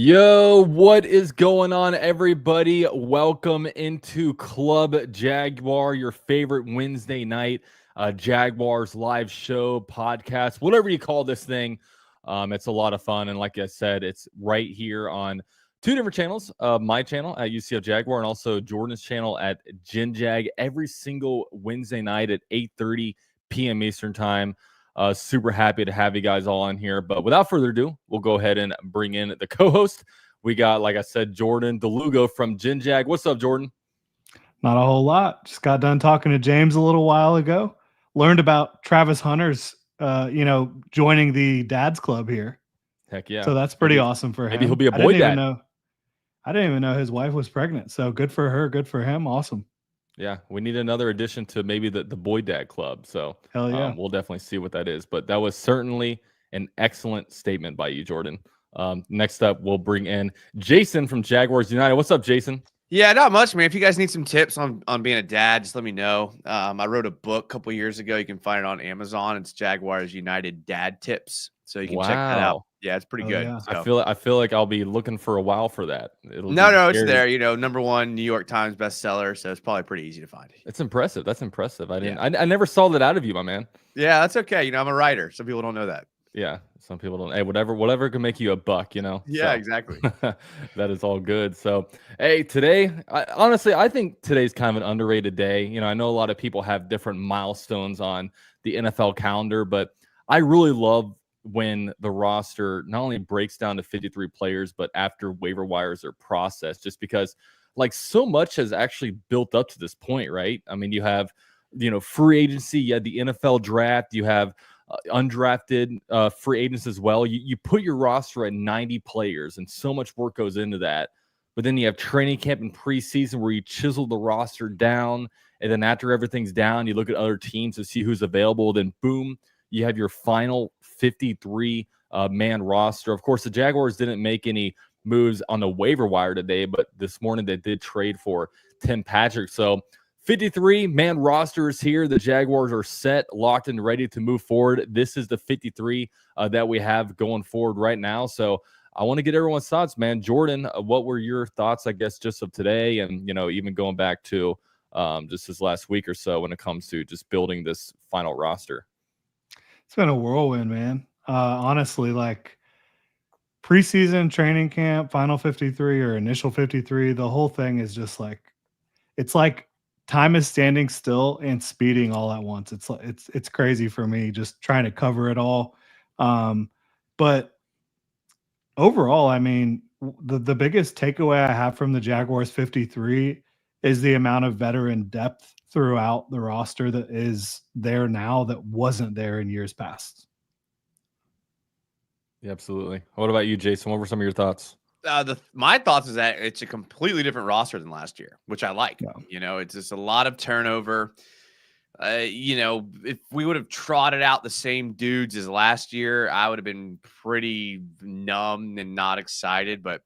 Yo, what is going on, everybody? Welcome into Club Jaguar, your favorite Wednesday night Jaguars live show, podcast, whatever you call this thing. It's a lot of fun. And like I said, it's right here on two different channels, my channel at UCF Jaguar and also Jordan's channel at GenJag every single Wednesday night at 8:30 p.m. Eastern time. Super happy to have you guys all on here. But without further ado, we'll go ahead and bring in the co-host. We got, like I said, Jordan DeLugo from GenJag. What's up, Jordan? Not a whole lot. Just got done talking to James a little while ago. Learned about Travis Hunter's, joining the Dads Club here. Heck yeah. So that's pretty awesome for him. Maybe he'll be a boy dad. I didn't even know his wife was pregnant. So good for her. Good for him. Awesome. Yeah, we need another addition to maybe the boy dad club. So hell yeah. We'll definitely see what that is. But that was certainly an excellent statement by you, Jordan. Next up, we'll bring in Jason from Jaguars United. What's up, Jason? Yeah, not much, man. If you guys need some tips on being a dad, just let me know. I wrote a book a couple years ago. You can find it on Amazon. It's Jaguars United Dad Tips. So you can check that out. Yeah, it's pretty good. Yeah. So. I feel like I'll be looking for a while for that. No, it's there. Number one New York Times bestseller, so it's probably pretty easy to find. It's impressive. That's impressive. I never saw that out of you, my man. Yeah, that's okay. I'm a writer. Some people don't know that. Yeah, some people don't. Hey, whatever can make you a buck, Yeah, so, exactly. That is all good. So, hey, today, honestly, I think today's kind of an underrated day. I know a lot of people have different milestones on the NFL calendar, but I really love when the roster not only breaks down to 53 players, but after waiver wires are processed, just because so much has actually built up to this point, right? I mean, you have, free agency, you had the NFL draft, you have undrafted free agents as well. You put your roster at 90 players, and so much work goes into that. But then you have training camp and preseason where you chisel the roster down, and then after everything's down, you look at other teams to see who's available. Then boom, you have your final 53 man roster. Of course, the Jaguars didn't make any moves on the waiver wire today, but this morning they did trade for Tim Patrick. So 53 man roster is here. The Jaguars are set, locked, and ready to move forward. This is the 53 that we have going forward right now. So I want to get everyone's thoughts, man. Jordan, what were your thoughts, I guess, just of today and, even going back to just this last week or so when it comes to just building this final roster? It's been a whirlwind, man. Honestly, preseason, training camp, final 53 or initial 53, the whole thing is just it's like time is standing still and speeding all at once. It's crazy for me just trying to cover it all. But overall, I mean, the biggest takeaway I have from the Jaguars 53 is the amount of veteran depth throughout the roster that is there now that wasn't there in years past. Yeah, absolutely. What about you, Jason? What were some of your thoughts? My thoughts is that it's a completely different roster than last year, which I like. Yeah. It's just a lot of turnover. If we would have trotted out the same dudes as last year, I would have been pretty numb and not excited. But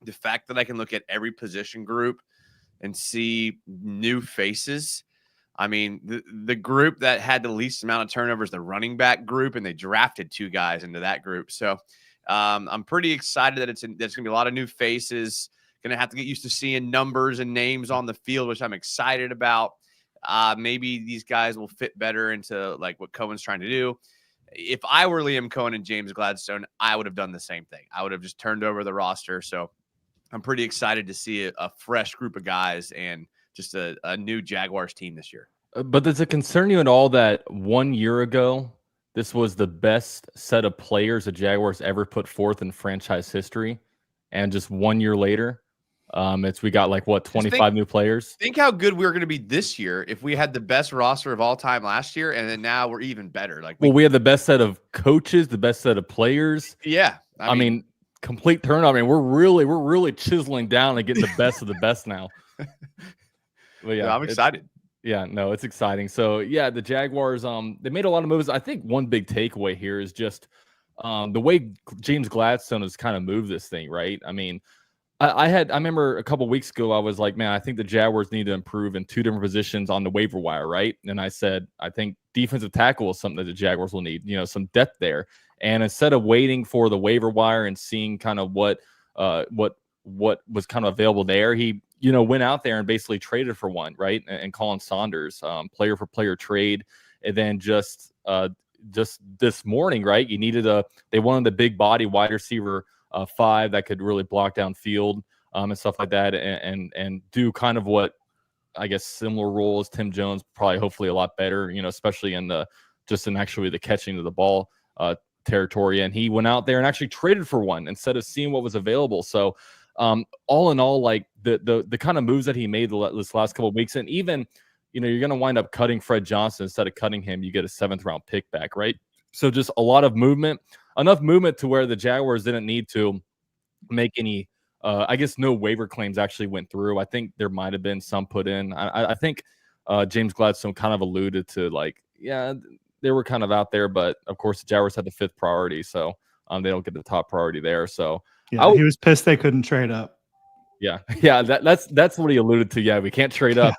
the fact that I can look at every position group and see new faces. I mean, the group that had the least amount of turnovers, the running back group, and they drafted two guys into that group. So I'm pretty excited that there's going to be a lot of new faces. Going to have to get used to seeing numbers and names on the field, which I'm excited about. Maybe these guys will fit better into what Cohen's trying to do. If I were Liam Cohen and James Gladstone, I would have done the same thing. I would have just turned over the roster. So I'm pretty excited to see a fresh group of guys and just a new Jaguars team this year. But does it concern you at all that 1 year ago, this was the best set of players the Jaguars ever put forth in franchise history, and just 1 year later, we got 25 new players? Think how good we were going to be this year if we had the best roster of all time last year, and then now we're even better. We have the best set of coaches, the best set of players. Yeah, I mean complete turnover. I mean, we're really chiseling down and getting the best of the best now. But yeah, I'm excited. Yeah, no, it's exciting. So yeah, the Jaguars, they made a lot of moves. I think one big takeaway here is just the way James Gladstone has kind of moved this thing, right? I mean, I remember a couple weeks ago, I was like, man, I think the Jaguars need to improve in two different positions on the waiver wire, right? And I said, I think defensive tackle is something that the Jaguars will need, some depth there. And instead of waiting for the waiver wire and seeing kind of what what was kind of available there. He, you know, went out there and basically traded for one, right? And Colin Saunders, player for player trade. And then just this morning, right? They wanted a big body wide receiver 5 that could really block down field and stuff like that, and do kind of what I guess similar role as Tim Jones, probably hopefully a lot better, you know, especially in actually the catching of the ball territory. And he went out there and actually traded for one instead of seeing what was available. So all in all, like the kind of moves that he made this last couple of weeks, and even, you know, you're going to wind up cutting Fred Johnson. Instead of cutting him, you get a 7th round pick back, right? So just a lot of movement, enough movement to where the Jaguars didn't need to make any. I guess no waiver claims actually went through. I think there might have been some put in. I think James Gladstone kind of alluded to, like, yeah, they were kind of out there, but of course the Jaguars had the 5th priority, so they don't get the top priority there. So yeah, he was pissed they couldn't trade up. Yeah, that's what he alluded to. Yeah, we can't trade up.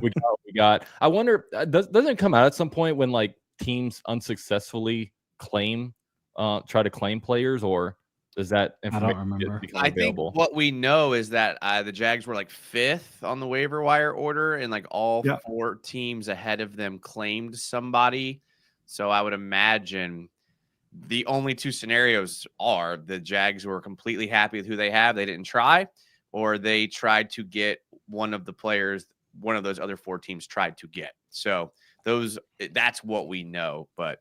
We got what we got. I wonder, doesn't it come out at some point when like teams unsuccessfully try to claim players, or does that information I don't remember. I think what we know is that the Jags were like 5th on the waiver wire order, and like all 4 teams ahead of them claimed somebody. So I would imagine the only 2 scenarios are the Jags were completely happy with who they have, they didn't try, or they tried to get one of the players one of those other 4 teams tried to get. So that's what we know. But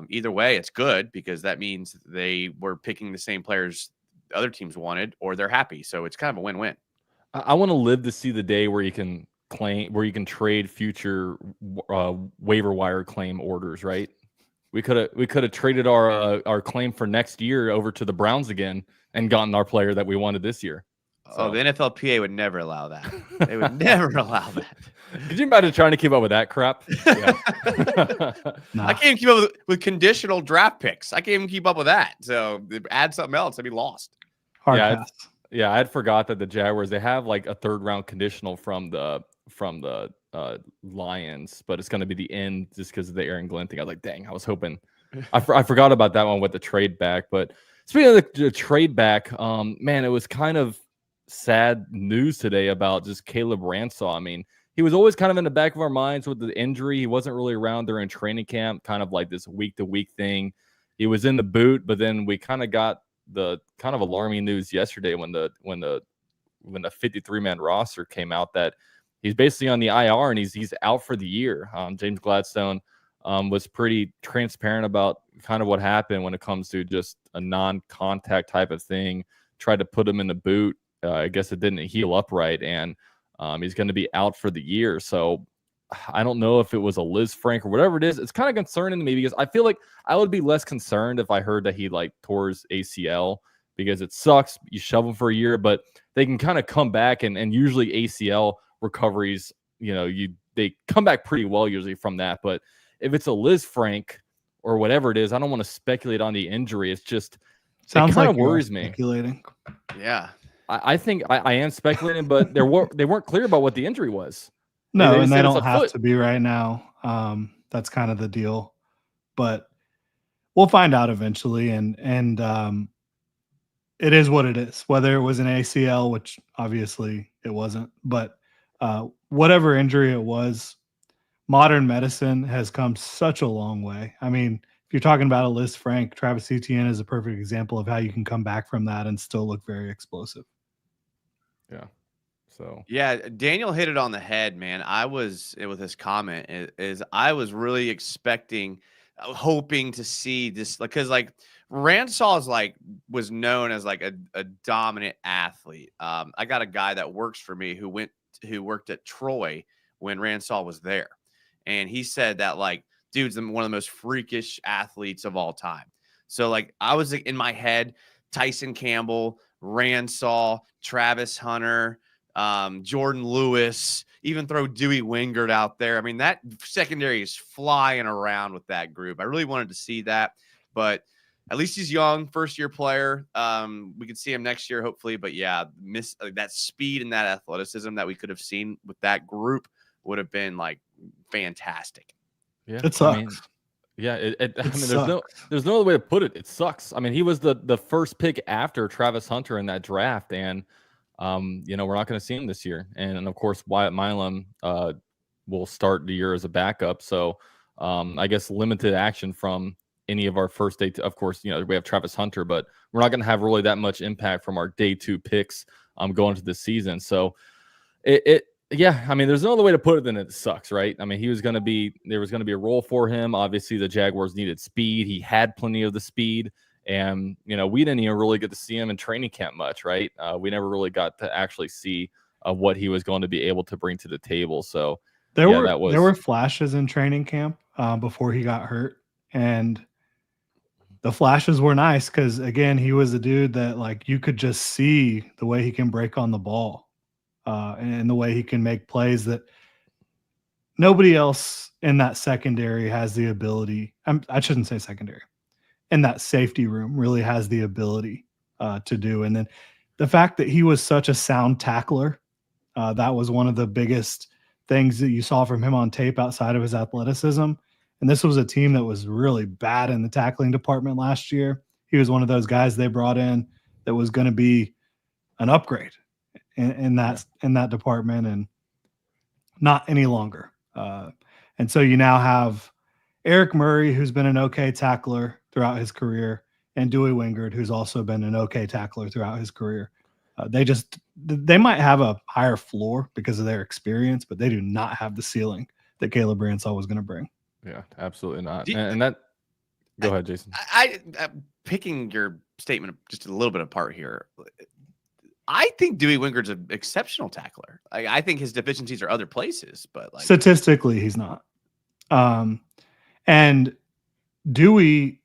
either way, it's good because that means they were picking the same players the other teams wanted, or they're happy. So it's kind of a win-win. I want to live to see the day where you can trade future waiver wire claim orders, right? We could have traded our claim for next year over to the Browns again and gotten our player that we wanted this year. So. Oh, the NFLPA would never allow that. They would never allow that. Could you imagine trying to keep up with that crap? Yeah. Nah. I can't even keep up with conditional draft picks. I can't even keep up with that. So add something else, I'd be lost. Hard pass. I had forgot that the Jaguars, they have like a 3rd round conditional from the Lions, but it's going to be the end just because of the Aaron Glenn thing. I was like, dang, I was hoping. I forgot about that one with the trade back. But speaking of the trade back, man, it was kind of sad news today about just Caleb Ransall. I mean, he was always kind of in the back of our minds with the injury. He wasn't really around during training camp, kind of like this week-to-week thing. He was in the boot, but then we kind of got the kind of alarming news yesterday when the 53-man roster came out that he's basically on the IR and he's out for the year. James Gladstone was pretty transparent about kind of what happened when it comes to just a non-contact type of thing. Tried to put him in the boot. I guess it didn't heal up right, and he's going to be out for the year. So I don't know if it was a Liz Frank or whatever it is. It's kind of concerning to me because I feel like I would be less concerned if I heard that he like tore his ACL, because it sucks. You shove them for a year, but they can kind of come back, and usually ACL recoveries, you know, they come back pretty well usually from that. But if it's a Liz Frank or whatever it is, I don't want to speculate on the injury. It's just sounds like worries me. Speculating. Yeah. I think I am speculating, but they weren't clear about what the injury was. No, and they don't have to be right now. That's kind of the deal, but we'll find out eventually. And it is what it is. Whether it was an ACL, which obviously it wasn't, but whatever injury it was, modern medicine has come such a long way. I mean, if you're talking about a Liz Frank, Travis Etienne is a perfect example of how you can come back from that and still look very explosive. Yeah. So yeah, Daniel hit it on the head, man. I was with his comment is I was really expecting, hoping to see this, because like Ransall is was known as like a dominant athlete. I got a guy that works for me who worked at Troy when Ransall was there, and he said that like dude's one of the most freakish athletes of all time. So like I was in my head, Tyson Campbell, Ransall, Travis Hunter, Jordan Lewis, even throw Dewey Wingard out there. I mean, that secondary is flying around with that group. I really wanted to see that, but at least he's young, first-year player. We could see him next year, hopefully. But yeah, that speed and that athleticism that we could have seen with that group would have been like fantastic. Yeah, it sucks. I mean, Yeah, I mean, sucks. there's no other way to put it. It sucks. I mean, he was the first pick after Travis Hunter in that draft, and you know, we're not going to see him this year. And of course, Wyatt Milam will start the year as a backup. So I guess limited action from any of our first day. Of course, you know, we have Travis Hunter, but we're not going to have really that much impact from our day 2 picks going into the season. So yeah, I mean, there's no other way to put it than it sucks, right? I mean, there was going to be a role for him. Obviously, the Jaguars needed speed. He had plenty of the speed, and you know, we didn't even really get to see him in training camp much, right? We never really got to actually see what he was going to be able to bring to the table. So There yeah, there were flashes in training camp before he got hurt, and the flashes were nice because again, he was a dude that like you could just see the way he can break on the ball. And the way he can make plays that nobody else in that secondary has the ability. I shouldn't say secondary. In that safety room, really has the ability to do. And then the fact that he was such a sound tackler, that was one of the biggest things that you saw from him on tape outside of his athleticism. And this was a team that was really bad in the tackling department last year. He was one of those guys they brought in that was going to be an upgrade in that department, and not any longer. And so you now have Eric Murray, who's been an okay tackler throughout his career, and Dewey Wingard, who's also been an okay tackler throughout his career. They might have a higher floor because of their experience, but they do not have the ceiling that Caleb Bransall was going to bring. Yeah, absolutely not. And that, go ahead, Jason. I'm picking your statement just a little bit apart here. I think Dewey Wingard's an exceptional tackler. I think his deficiencies are other places, but like statistically, he's not. And Dewey,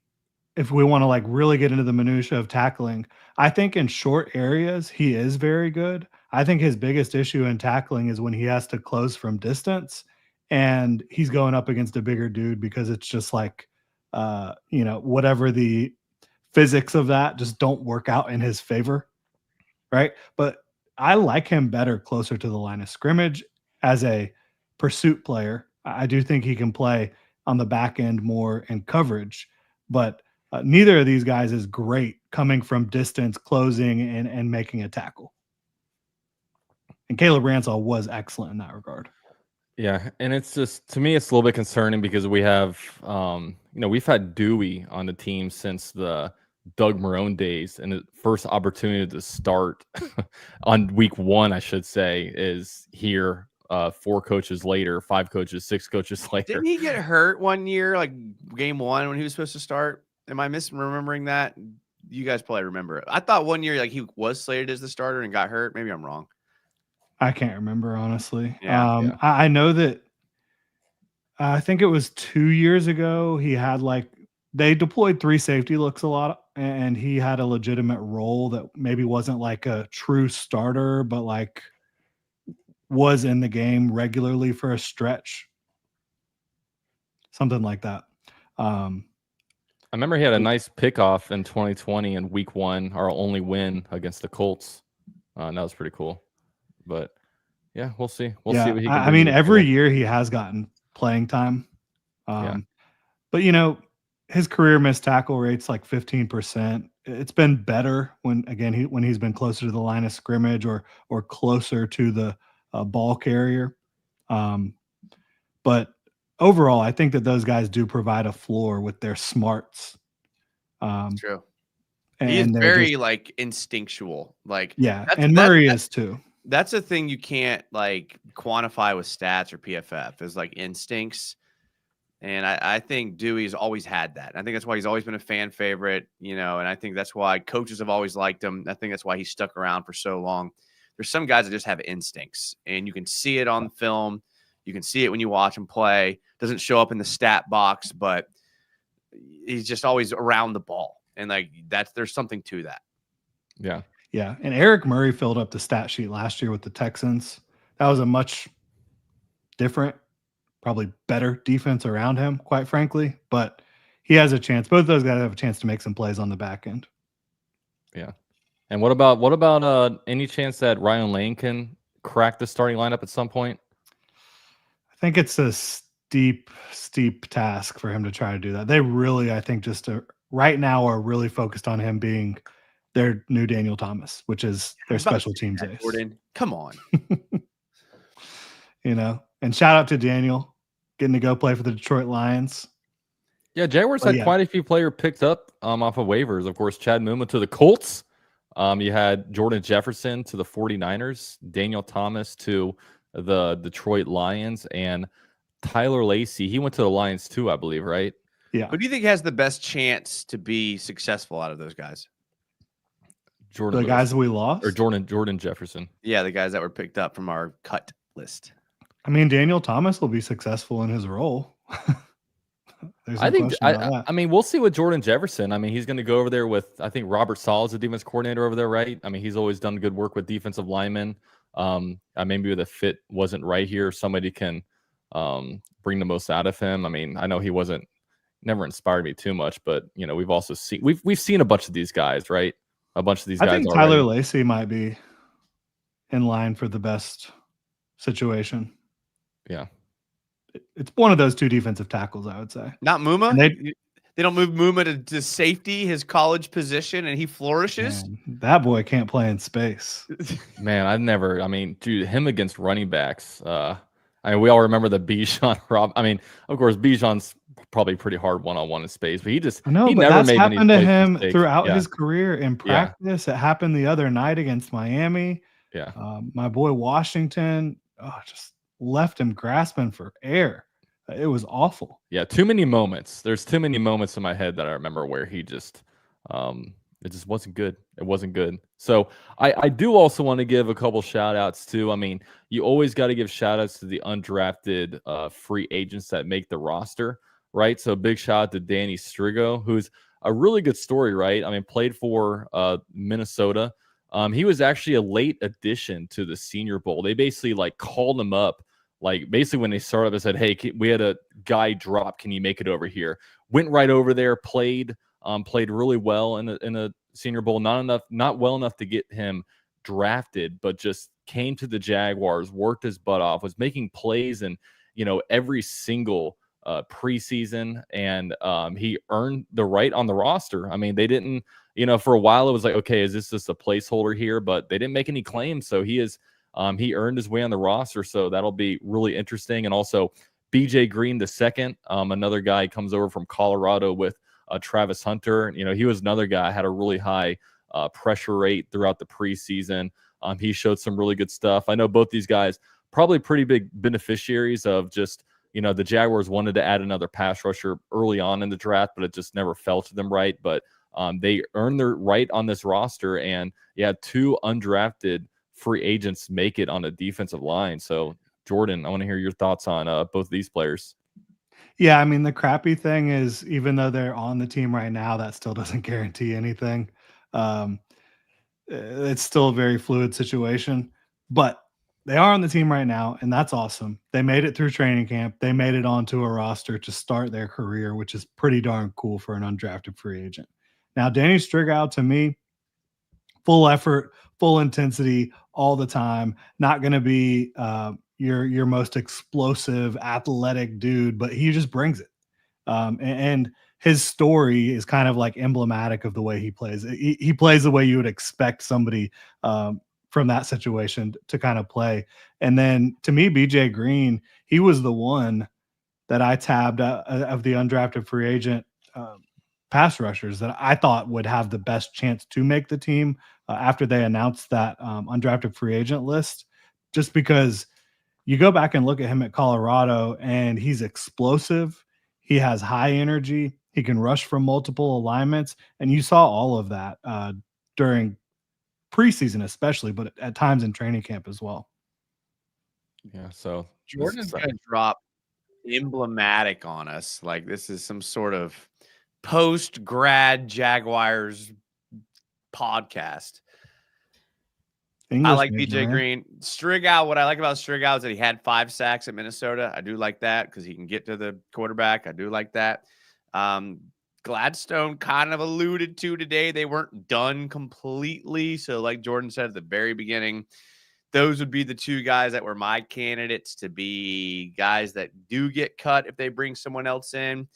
if we want to like really get into the minutia of tackling, I think in short areas he is very good. I think his biggest issue in tackling is when he has to close from distance, and he's going up against a bigger dude because it's just like, you know, whatever the physics of that just don't work out in his favor. Right. But I like him better closer to the line of scrimmage as a pursuit player. I do think he can play on the back end more in coverage, but neither of these guys is great coming from distance, closing, and making a tackle. And Caleb Bransall was excellent in that regard. Yeah, and it's just, to me, it's a little bit concerning because we have, you know, we've had Dewey on the team since the Doug Marrone days, and the first opportunity to start on week 1, I should say, is here. 4 coaches later, 5 coaches, 6 coaches later. Didn't he get hurt one year, like game 1 when he was supposed to start? Am I misremembering that? You guys probably remember it. I thought one year like he was slated as the starter and got hurt. Maybe I'm wrong. I can't remember, honestly. Yeah. I know that I think it was 2 years ago. He had like, they deployed 3 safety looks a lot, and he had a legitimate role that maybe wasn't like a true starter, but like was in the game regularly for a stretch. Something like that. I remember he had a nice pickoff in 2020 in week 1, our only win against the Colts. And that was pretty cool. But yeah, we'll see. We'll see what he can do. I mean, every year he has gotten playing time. But you know, his career missed tackle rate's like 15%. It's been better when he's been closer to the line of scrimmage or closer to the ball carrier. But overall, I think that those guys do provide a floor with their smarts. True. He is very like instinctual. Like and Murray is too. That's a thing you can't like quantify with stats or PFF is like instincts. And I think Dewey's always had that. I think that's why he's always been a fan favorite, you know, and I think that's why coaches have always liked him. I think that's why he stuck around for so long. There's some guys that just have instincts, and you can see it on film. You can see it when you watch him play. Doesn't show up in the stat box, but he's just always around the ball. And like there's something to that. Yeah. Yeah. And Eric Murray filled up the stat sheet last year with the Texans. That was a much different, probably better defense around him, quite frankly. But he has a chance. Both of those guys have a chance to make some plays on the back end. Yeah. And what about any chance that Ryan Lane can crack the starting lineup at some point? I think it's a steep task for him to try to do that. They really, I think, right now are really focused on him being their new Daniel Thomas, which is their special teams ace. Jordan, come on. And shout out to Daniel getting to go play for the Detroit Lions. Yeah, Jaguars had quite a few players picked up off of waivers. Of course, Chad Muma to the Colts. You had Jordan Jefferson to the 49ers, Daniel Thomas to the Detroit Lions, and Tyler Lacey. He went to the Lions too, I believe, right? Yeah. Who do you think has the best chance to be successful out of those guys? Jordan the Lewis. Guys we lost? Or Jordan Jefferson. Yeah, the guys that were picked up from our cut list. I mean, Daniel Thomas will be successful in his role. I mean, we'll see with Jordan Jefferson. I mean, he's going to go over there with, I think, Robert Saul is the defense coordinator over there, right? I mean, he's always done good work with defensive linemen. Maybe the fit wasn't right here. Somebody can bring the most out of him. I mean, I know he never inspired me too much, but we've also seen we've seen a bunch of these guys, right? A bunch of these guys. I think Tyler Lacey might be in line for the best situation. Yeah. It's one of those two defensive tackles, I would say. Not Muma? They don't move Muma to safety, his college position, and he flourishes? Man, that boy can't play in space. Man, dude, him against running backs. We all remember the Bijan Rob. I mean, of course, Bijan's probably pretty hard one-on-one in space, but I know, but never that's made happened to him mistakes. throughout his career in practice. It happened the other night against Miami. Yeah. My boy Washington just left him grasping for air. It was awful. Yeah, too many moments. There's too many moments in my head that I remember where he just it just wasn't good. It wasn't good. So I do also want to give a couple shout outs too. I mean, you always got to give shout outs to the undrafted free agents that make the roster, right? So big shout out to Danny Strigo, who's a really good story, right? I mean, played for Minnesota. He was actually a late addition to the Senior Bowl. They basically called him up. Basically when they started up, I said, hey, we had a guy drop. Can you make it over here? Went right over there, played really well in the Senior Bowl. Not well enough to get him drafted, but just came to the Jaguars, worked his butt off, was making plays in, every single preseason. And he earned the right on the roster. I mean, they didn't, for a while it was like, okay, is this just a placeholder here? But they didn't make any claims. So he he earned his way on the roster, so that'll be really interesting. And also, BJ Green II, another guy comes over from Colorado with Travis Hunter. He was another guy had a really high pressure rate throughout the preseason. He showed some really good stuff. I know both these guys probably pretty big beneficiaries of just the Jaguars wanted to add another pass rusher early on in the draft, but it just never fell to them right. But they earned their right on this roster, and two undrafted free agents make it on a defensive line. So Jordan, I want to hear your thoughts on both of these players. Yeah, I mean, the crappy thing is, even though they're on the team right now, that still doesn't guarantee anything. It's still a very fluid situation, but they are on the team right now, and that's awesome. They made it through training camp. They made it onto a roster to start their career, which is pretty darn cool for an undrafted free agent. Now, Danny Strigow, to me, full effort, full intensity all the time. Not going to be your most explosive, athletic dude, but he just brings it. And his story is kind of emblematic of the way he plays. He plays the way you would expect somebody from that situation to kind of play. And then to me, BJ Green, he was the one that I tabbed of the undrafted free agent pass rushers that I thought would have the best chance to make the team after they announced that undrafted free agent list, just because you go back and look at him at Colorado and he's explosive. He has high energy. He can rush from multiple alignments. And you saw all of that during preseason, especially, but at times in training camp as well. Yeah. So Jordan's going to drop emblematic on us. Like this is some sort of post-grad Jaguars podcast. English I like major, BJ man. Green. Strigow, what I like about Strigow is that he had 5 sacks at Minnesota. I do like that because he can get to the quarterback. I do like that. Gladstone kind of alluded to today they weren't done completely. So like Jordan said at the very beginning, those would be the two guys that were my candidates to be guys that do get cut if they bring someone else in.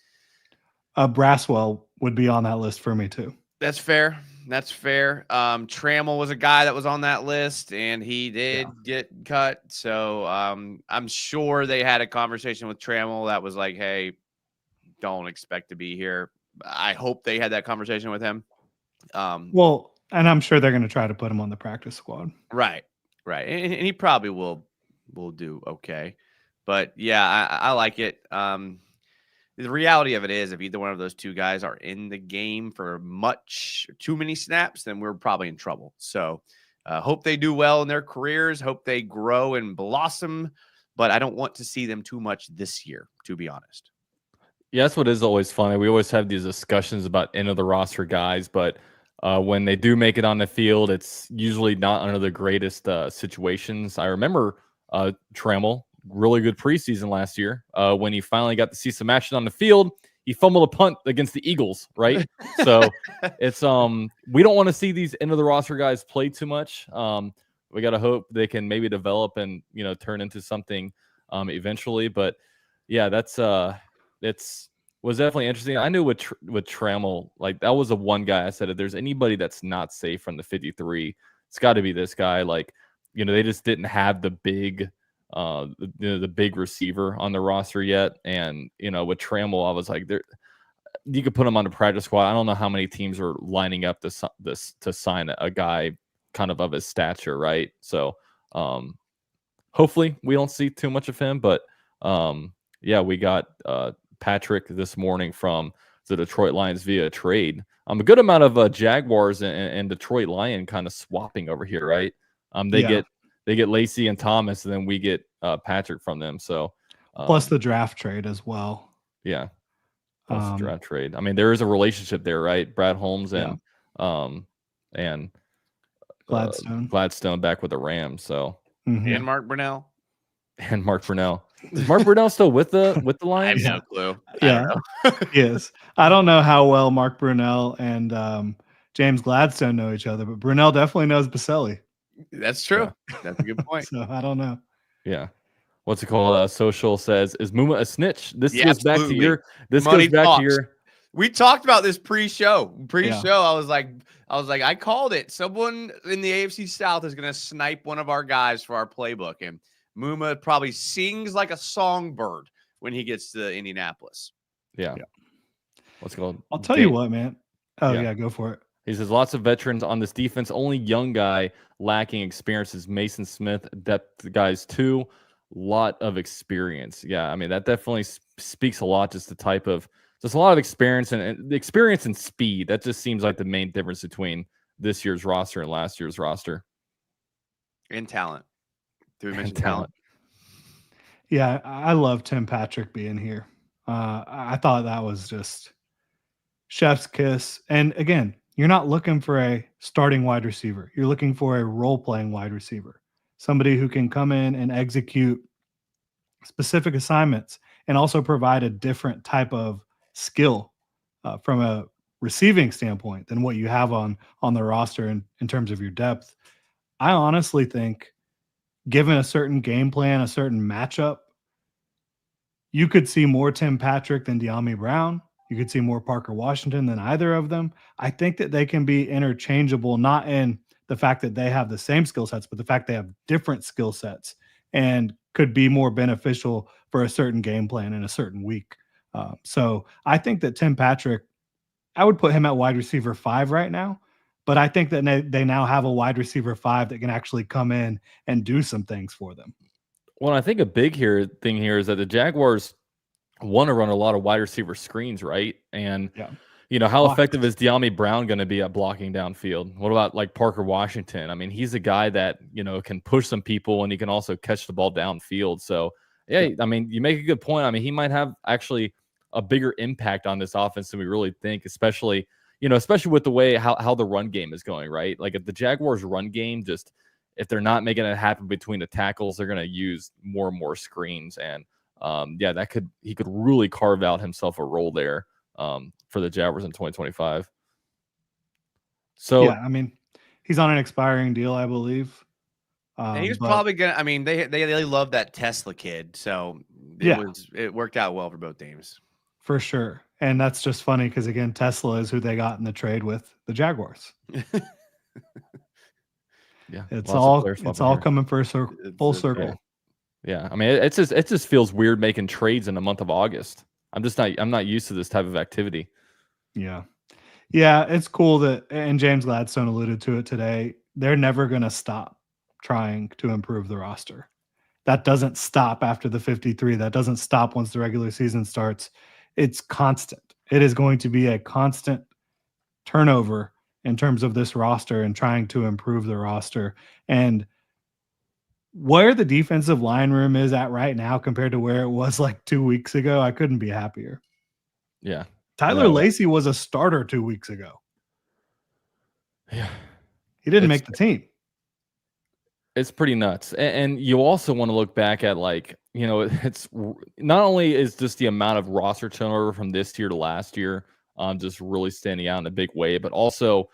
Braswell would be on that list for me too. That's fair. That's fair. Trammell was a guy that was on that list, and he did get cut. So I'm sure they had a conversation with Trammell that was like, hey, don't expect to be here. I hope they had that conversation with him. Well, and I'm sure they're going to try to put him on the practice squad. Right. And he probably will do okay. But yeah, I like it. The reality of it is, if either one of those two guys are in the game for too many snaps, then we're probably in trouble. So hope they do well in their careers. Hope they grow and blossom. But I don't want to see them too much this year, to be honest. Yeah, that's what is always funny. We always have these discussions about end of the roster guys, but when they do make it on the field, it's usually not under the greatest situations. I remember Trammell, really good preseason last year. When he finally got to see some action on the field, he fumbled a punt against the Eagles, right? So it's we don't want to see these end of the roster guys play too much. We got to hope they can maybe develop and turn into something eventually. But yeah, was definitely interesting. I knew with Trammell, like that was the one guy I said, if there's anybody that's not safe from the 53, it's got to be this guy. Like, they just didn't have the big the big receiver on the roster yet. And, with Trammell, I was like, you could put him on the practice squad. I don't know how many teams are lining up to sign a guy kind of his stature, right? So hopefully we don't see too much of him. But yeah, we got Patrick this morning from the Detroit Lions via trade. A good amount of Jaguars and Detroit Lion kind of swapping over here, right? They get Lacey and Thomas, and then we get Patrick from them. So plus the draft trade as well. Yeah, plus the draft trade. I mean, there is a relationship there, right? Brad Holmes and Gladstone back with the Rams. So and Mark Brunell. And Mark Brunell. Is Mark Brunell still with the Lions? I have no clue. Yeah, yes. I don't know how well Mark Brunell and James Gladstone know each other, but Brunell definitely knows Baselli. That's true. Yeah. That's a good point. So I don't know. Yeah. What's it called? Social says, "Is Muma a snitch?" This goes back to your. We talked about this pre-show. I was like, I called it. Someone in the AFC South is going to snipe one of our guys for our playbook, and Muma probably sings like a songbird when he gets to Indianapolis. Yeah. What's it called? I'll tell you what, man. Oh yeah, go for it. He says lots of veterans on this defense. Only young guy lacking experience is Mason Smith. Depth guys too. Lot of experience. Yeah, I mean that definitely speaks a lot. Just a lot of experience and the experience and speed. That just seems like the main difference between this year's roster and last year's roster. And talent. Did we mention talent? Yeah, I love Tim Patrick being here. I thought that was just chef's kiss. And again, you're not looking for a starting wide receiver. You're looking for a role-playing wide receiver, somebody who can come in and execute specific assignments and also provide a different type of skill from a receiving standpoint than what you have on the roster in terms of your depth. I honestly think, given a certain game plan, a certain matchup, you could see more Tim Patrick than De'Ami Brown. You could see more Parker Washington than either of them. I think that they can be interchangeable, not in the fact that they have the same skill sets, but the fact they have different skill sets and could be more beneficial for a certain game plan in a certain week. So I think that Tim Patrick, I would put him at wide receiver 5 right now, but I think that they now have a wide receiver 5 that can actually come in and do some things for them. Well, I think a big thing here is that the Jaguars want to run a lot of wide receiver screens, right? And how effective is De'Ami Brown going to be at blocking downfield? What about like Parker Washington? I mean, he's a guy that can push some people and he can also catch the ball downfield. So I mean, you make a good point. I mean, he might have actually a bigger impact on this offense than we really think, especially with the way how the run game is going, right? Like if the Jaguars run game, just if they're not making it happen between the tackles, they're going to use more and more screens. And he could really carve out himself a role there for the Jaguars in 2025. So I mean, he's on an expiring deal, I believe. And he was But probably gonna. I mean, they love that Tesla kid, so yeah, it worked out well for both teams. for sure. And that's just funny because again, Tesla is who they got in the trade with the Jaguars. Yeah, It's lots of all players it's swapping all here. coming full It's circle. Yeah, I mean, it just feels weird making trades in the month of August. I'm not used to this type of activity. Yeah. Yeah, it's cool that, and James Gladstone alluded to it today, they're never going to stop trying to improve the roster. That doesn't stop after the 53. That doesn't stop once the regular season starts. It's constant. It is going to be a constant turnover in terms of this roster and trying to improve the roster. And where the defensive line room is at right now compared to where it was like 2 weeks ago, I couldn't be happier. Yeah. Tyler No. Lacey was a starter 2 weeks ago. Yeah. He didn't It's- make the team. It's pretty nuts. And you also want to look back at, like, you know, it's not only is just the amount of roster turnover from this year to last year just really standing out in a big way, but also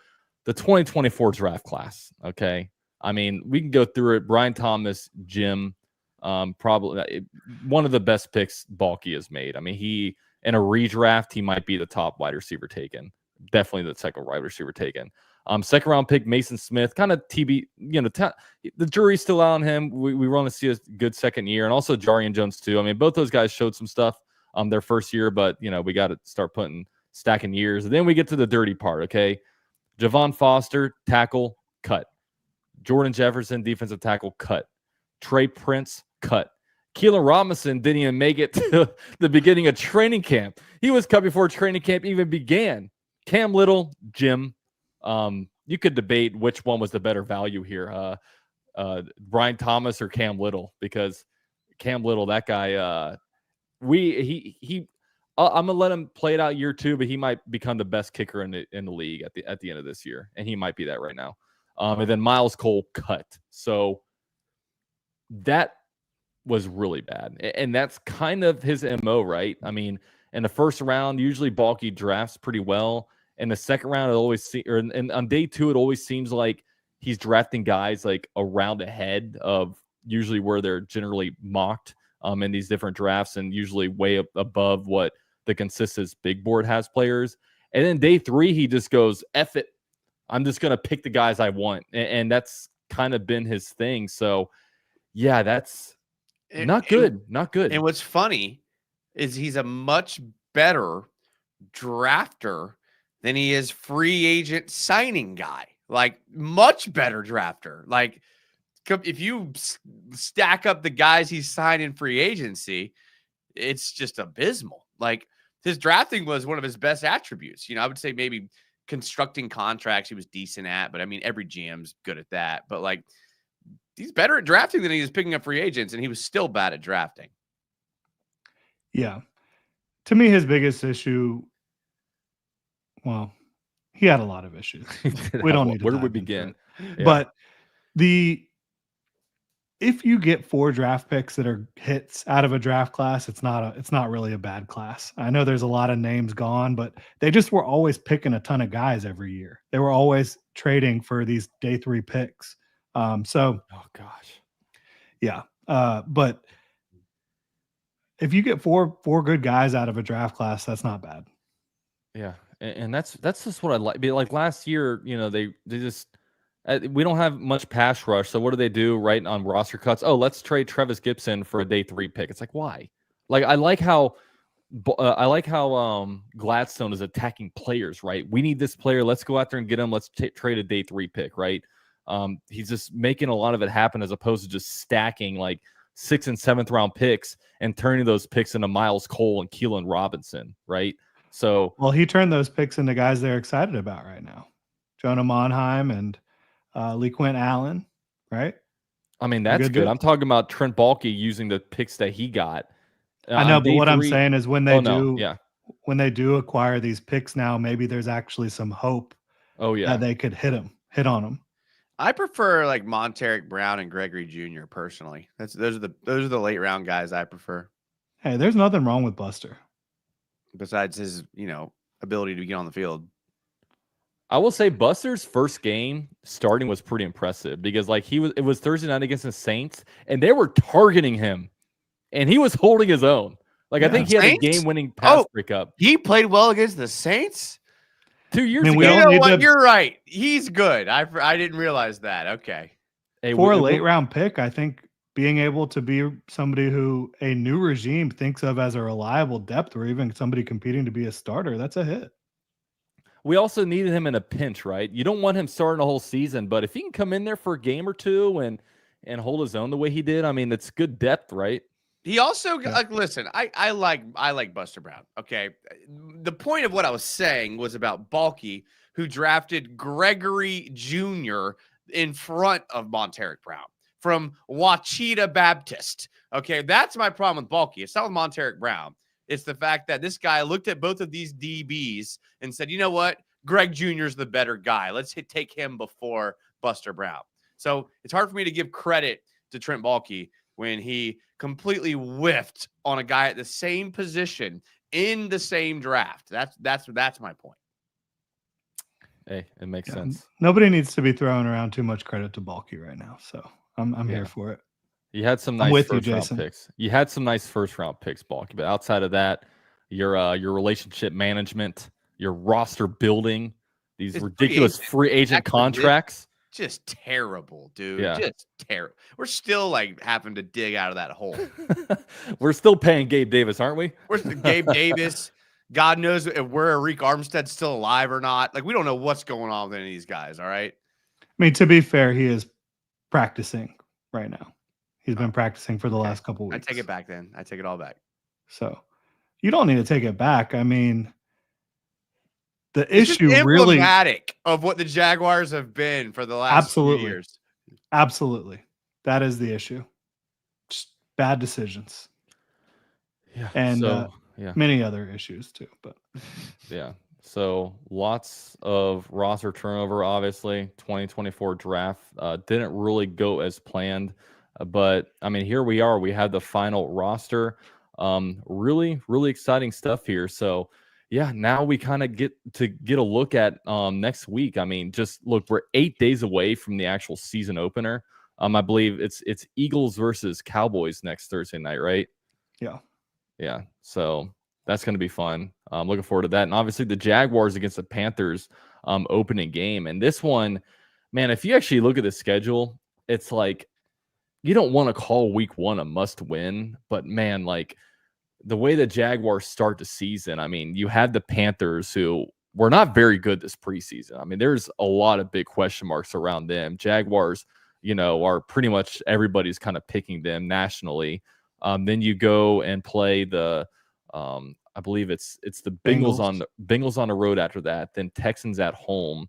the 2024 draft class. Okay. I mean, we can go through it. Brian Thomas, Jim, probably one of the best picks Balky has made. I mean, he in a redraft, he might be the top wide receiver taken. Definitely the second wide receiver taken. Second round pick Mason Smith, kind of TB. You know, the jury's still out on him. We want to see a good second year, and also Jarian Jones too. I mean, both those guys showed some stuff their first year, but you know, we got to start stacking years. And then we get to the dirty part. Okay, Javon Foster, tackle, cut. Jordan Jefferson, defensive tackle, cut. Trey Prince, cut. Keelan Robinson didn't even make it to the beginning of training camp. He was cut before training camp even began. Cam Little, Jim. You could debate which one was the better value here, Brian Thomas or Cam Little, because Cam Little, that guy, I'm gonna let him play it out year 2, but he might become the best kicker in the league at the end of this year, and he might be that right now. And then Miles Cole cut, so that was really bad, and that's kind of his MO, right? I mean, in the first round, usually Balky drafts pretty well. In the second round, and on day 2, it always seems like he's drafting guys like a round ahead of usually where they're generally mocked in these different drafts, and usually way above what the consensus big board has players. And then day 3, he just goes, F it. I'm just going to pick the guys I want. And that's kind of been his thing. So, yeah, that's not good. Not good. And what's funny is he's a much better drafter than he is free agent signing guy. Like, much better drafter. Like, if you stack up the guys he's signed in free agency, it's just abysmal. Like, his drafting was one of his best attributes. You know, I would say maybe constructing contracts he was decent at, but I mean, every GM's good at that. But like, he's better at drafting than he is picking up free agents, and he was still bad at drafting. Yeah. To me, his biggest issue, well, he had a lot of issues. We don't need to. Where do we begin? Yeah. But if you get 4 draft picks that are hits out of a draft class, it's not really a bad class. I know there's a lot of names gone, but they just were always picking a ton of guys every year. They were always trading for these day 3 picks. So, oh gosh, yeah. But if you get four good guys out of a draft class, that's not bad. Yeah, and that's just what I like. Like last year, you know, they just we don't have much pass rush, so what do they do right on roster cuts? Oh, let's trade Travis Gibson for a day 3 pick. It's like, why? Like, I like how Gladstone is attacking players, right? We need this player. Let's go out there and get him. Let's trade a day 3 pick, right? He's just making a lot of it happen as opposed to just stacking like 6th and 7th round picks and turning those picks into Miles Cole and Keelan Robinson, right? So, well, he turned those picks into guys they're excited about right now. Jonah Monheim and Lee Quint Allen, right? I mean, that's good. I'm talking about Trent Baalke using the picks that he got. I know, but what I'm saying is when they do acquire these picks now, maybe there's actually some hope that they could hit on them. I prefer like Monteric Brown and Gregory Jr. personally. Those are the late round guys I prefer. Hey, there's nothing wrong with Buster. Besides his, ability to get on the field. I will say Buster's first game starting was pretty impressive because like it was Thursday night against the Saints and they were targeting him and he was holding his own. Like I think he had a Saints? game-winning pass breakup He played well against the Saints 2 years I mean, we ago. don't need to- You're right. He's good. I didn't realize that. Okay. Hey, For a late round pick, I think being able to be somebody who a new regime thinks of as a reliable depth or even somebody competing to be a starter, that's a hit. we also needed him in a pinch, right? You don't want him starting a whole season, but if he can come in there for a game or two and hold his own the way he did, I mean, it's good depth, right? He also like listen, I like Buster Brown. Okay. The point of what I was saying was about Balky, who drafted Gregory Jr. in front of Monteric Brown from Wachita Baptist. Okay, that's my problem with Balky. It's not with Monteric Brown. It's the fact that this guy looked at both of these DBs and said, you know what? Greg Jr. is the better guy. Let's take him before Buster Brown. So it's hard for me to give credit to Trent Balky when he completely whiffed on a guy at the same position in the same draft. That's my point. Hey, it makes sense. Nobody needs to be throwing around too much credit to Balky right now, so I'm here for it. You had some I'm nice with you, first round Jason. picks. You had some nice first round picks, Balky. But outside of that, your relationship management, your roster building, these ridiculous free agent contracts. Just terrible, dude. Yeah. Just terrible. We're still like having to dig out of that hole. We're still paying Gabe Davis, aren't we? Where's the Gabe Davis? God knows if we're Arik Armstead's still alive or not. Like, we don't know what's going on with any of these guys, all right? I mean, to be fair, he is practicing right now. He's been practicing for the last couple weeks. I take it back then. I take it all back. So you don't need to take it back. I mean, the It's issue just really emblematic of what the Jaguars have been for the last few years. Absolutely. That is the issue. Just bad decisions. Yeah. And many other issues too. But yeah. So lots of roster turnover, obviously. 2024 draft didn't really go as planned. But I mean, here we are. We have the final roster. Really, really exciting stuff here. So yeah, now we kind of get a look at next week. I mean, just look, we're 8 days away from the actual season opener. I believe it's Eagles versus Cowboys next Thursday night, right? Yeah. Yeah. So that's going to be fun. I'm looking forward to that. And obviously the Jaguars against the Panthers opening game. And this one, man, if you actually look at the schedule, it's like you don't want to call week one a must win, but man, like the way the Jaguars start the season, I mean, you had the Panthers who were not very good this preseason. I mean, there's a lot of big question marks around them. Jaguars, are pretty much everybody's kind of picking them nationally. Then you go and play the, I believe it's the Bengals on the road after that, then Texans at home.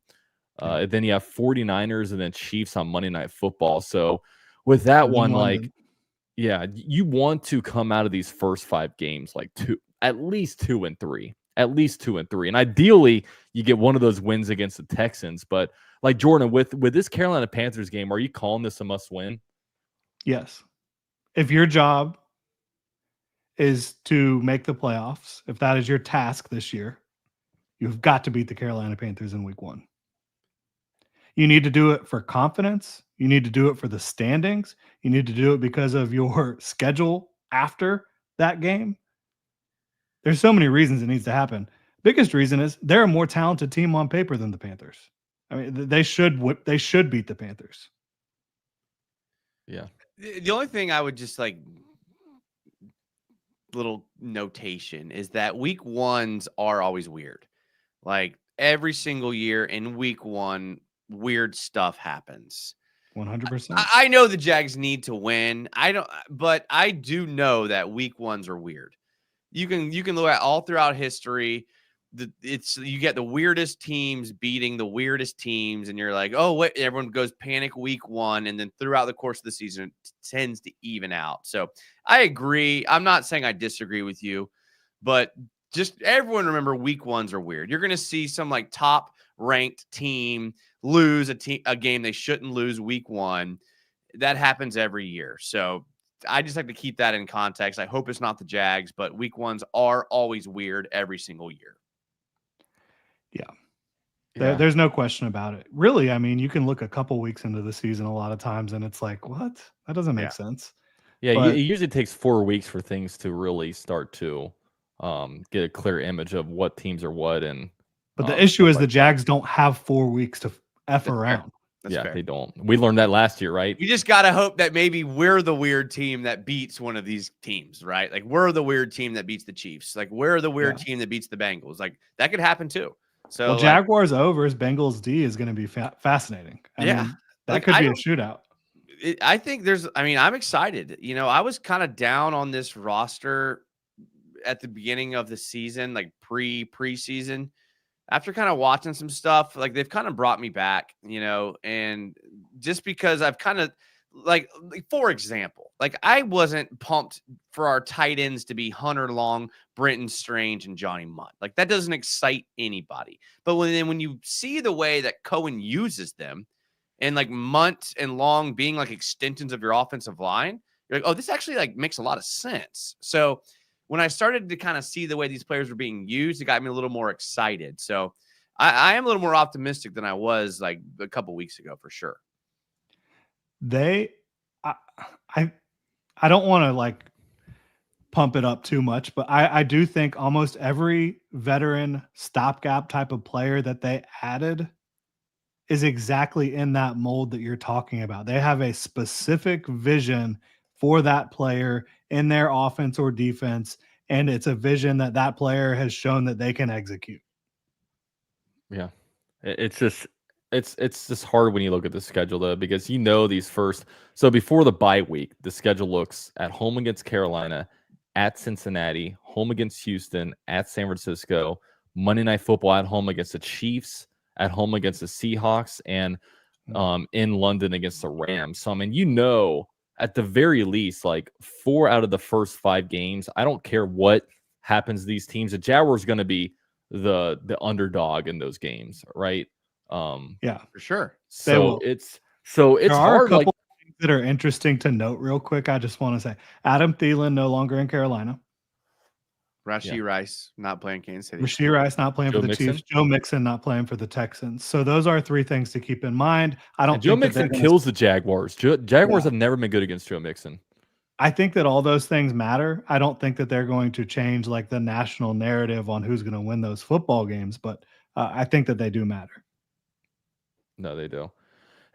Then you have 49ers and then Chiefs on Monday Night Football. So with that one, like, yeah, you want to come out of these first 5 games like at least 2 and 3, and ideally you get one of those wins against the Texans. But like Jordan, with this Carolina Panthers game, are you calling this a must win? Yes. If your job is to make the playoffs, if that is your task this year, you've got to beat the Carolina Panthers in week 1. You need to do it for confidence. You need to do it for the standings. You need to do it because of your schedule after that game. There's so many reasons it needs to happen. Biggest reason is they're a more talented team on paper than the Panthers. I mean, they should beat the Panthers. Yeah. The only thing I would just like little notation is that week 1s are always weird. Like every single year in week 1, weird stuff happens. 100%. I know the Jags need to win. But I do know that week 1s are weird. You can look at all throughout history. You get the weirdest teams beating the weirdest teams, and you're like, oh, what? Everyone goes panic week 1, and then throughout the course of the season, it tends to even out. So I agree. I'm not saying I disagree with you, but just everyone remember week 1s are weird. You're going to see some like top ranked team lose a game they shouldn't lose week 1. That happens every year. So I just like to keep that in context. I hope it's not the Jags, but week 1s are always weird every single year. Yeah. Yeah. There's no question about it. Really, I mean, you can look a couple weeks into the season a lot of times, and it's like, what? That doesn't make Yeah. sense. Yeah, it But usually takes 4 weeks for things to really start to get a clear image of what teams are what and the issue stuff is the like that. Jags don't have 4 weeks to F That's fair. around. That's Yeah, fair. they don't. We learned that last year, right? You just gotta hope that maybe we're the weird team that beats one of these teams, right? Like we're the weird team that beats the Chiefs. Like we're the weird team that beats the Bengals. Like that could happen too. So Well, like, Jaguars overs, Bengals D is going to be fascinating. I Yeah. mean, that Like, could I be a don't- shootout. I think I'm excited. I was kind of down on this roster at the beginning of the season, like preseason. After kind of watching some stuff, like they've kind of brought me back, and just because I've kind of like for example, like I wasn't pumped for our tight ends to be Hunter Long, Brenton Strange, and Johnny Mutt. Like that doesn't excite anybody. But when you see the way that Cohen uses them, and like Munt and Long being like extensions of your offensive line, you're like, oh, this actually like makes a lot of sense. So when I started to kind of see the way these players were being used, it got me a little more excited. So I am a little more optimistic than I was like a couple weeks ago for sure. I don't want to like pump it up too much, but I do think almost every veteran stopgap type of player that they added is exactly in that mold that you're talking about. They have a specific vision for that player in their offense or defense, and it's a vision that that player has shown that they can execute. Yeah. It's just hard when you look at the schedule though, because these first. So before the bye week, the schedule looks at home against Carolina, at Cincinnati, home against Houston, at San Francisco, Monday Night Football at home against the Chiefs, at home against the Seahawks, and in London against the Rams. So I mean, at the very least, like 4 out of the first 5 games, I don't care what happens to these teams, the Jaguars are going to be the underdog in those games, right? Yeah, For sure. So it's there are hard. a couple Like, things that are interesting to note real quick. I just want to say Adam Thielen no longer in Carolina. Rashee Rice not playing Kansas City. Rashee Rice not playing Joe for the Mixon? Chiefs. Joe Mixon not playing for the Texans. So those are 3 things to keep in mind. I don't Joe think that they're Mixon gonna- kills the Jaguars. Jaguars Yeah. have never been good against Joe Mixon. I think that all those things matter. I don't think that they're going to change like the national narrative on who's going to win those football games, but I think that they do matter. No, they do.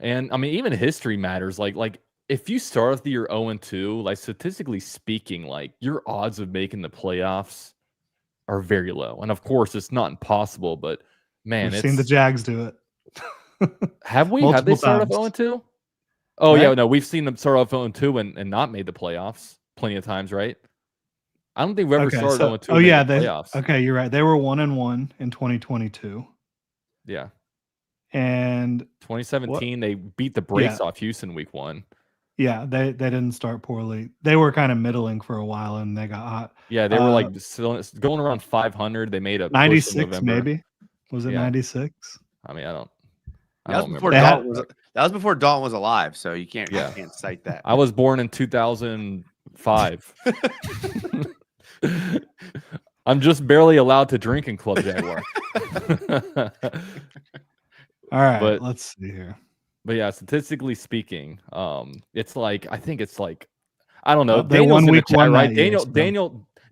And I mean, even history matters. Like if you start off the year 0-2, like statistically speaking, like your odds of making the playoffs are very low. And of course, it's not impossible, but man, We've seen the Jags do it. have we? Have they multiple started times. off 0-2? Oh yeah, Right? no, we've seen them start off 0-2 and not made the playoffs plenty of times, right? I don't think we've ever started 0-2. Oh yeah, the playoffs. Okay, you're right. They were 1-1 in 2022. Yeah. And 2017, they beat the brakes off Houston week 1. Yeah, they didn't start poorly. They were kind of middling for a while, and they got hot. Yeah, they were like going around 500. They made a 96, maybe. Was it 96? I mean, I don't That remember. was before Dalton was alive, so you can't cite that. I was born in 2005. I'm just barely allowed to drink in Club Jaguar. All right, let's see here. But yeah, statistically speaking, it's like I think it's like I don't know. They Daniel's won in the week chat, 1 right? that year,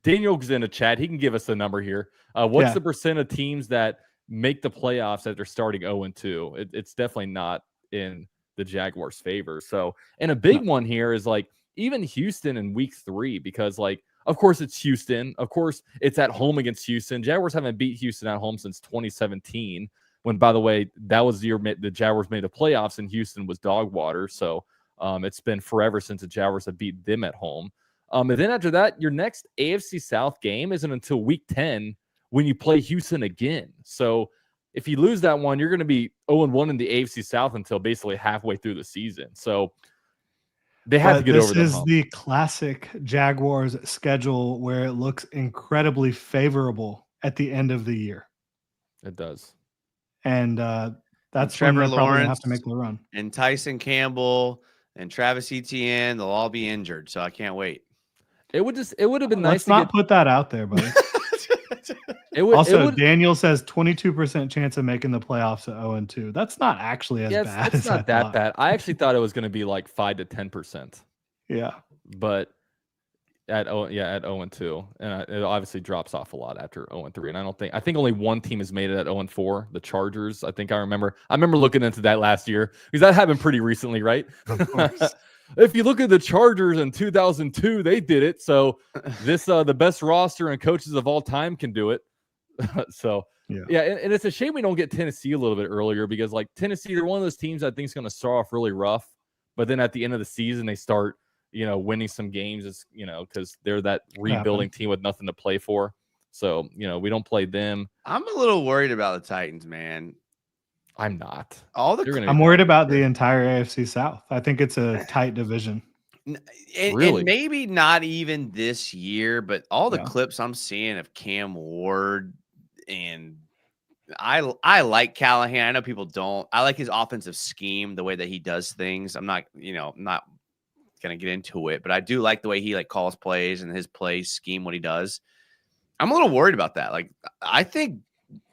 Daniel's in the chat. He can give us the number here. What's the percent of teams that make the playoffs that they're starting 0-2? It's definitely not in the Jaguars' favor. So, and a big one here is like even Houston in week 3, because like of course it's Houston. Of course it's at home against Houston. Jaguars haven't beat Houston at home since 2017. When, by the way, that was the year the Jaguars made the playoffs and Houston was dog water. So it's been forever since the Jaguars have beat them at home. And then after that, your next AFC South game isn't until week 10 when you play Houston again. So if you lose that one, you're going to be 0-1 in the AFC South until basically halfway through the season. So they have to get over that. This is the classic Jaguars schedule where it looks incredibly favorable at the end of the year. It does. And that's Trevor when they're probably Lawrence have to make the run. And Tyson Campbell and Travis Etienne, they'll all be injured, so I can't wait. It would have been nice. Let's not put that out there, buddy. Also, Daniel says 22% chance of making the playoffs at 0-2. That's not actually as bad. It's not that bad. I actually thought it was going to be like 5 to 10%. Yeah, but at 0-2, and it obviously drops off a lot after 0-3. And I think only one team has made it at 0-4, the Chargers. I remember looking into that last year because that happened pretty recently, right? of course. If you look at the Chargers in 2002, they did it. So this the best roster and coaches of all time can do it. So yeah, and it's a shame we don't get Tennessee a little bit earlier because like Tennessee, they're one of those teams I think is going to start off really rough, but then at the end of the season they start winning some games. It's because they're that rebuilding team with nothing to play for. So we don't play them. I'm a little worried about the Titans, man. I'm not. I'm worried about the entire AFC South. I think it's a tight division. And maybe not even this year, but all the clips I'm seeing of Cam Ward, and I like Callahan. I know people don't. I like his offensive scheme, the way that he does things. I'm not gonna get into it, but I do like the way he like calls plays and his play scheme, what he does. I'm a little worried about that. Like I think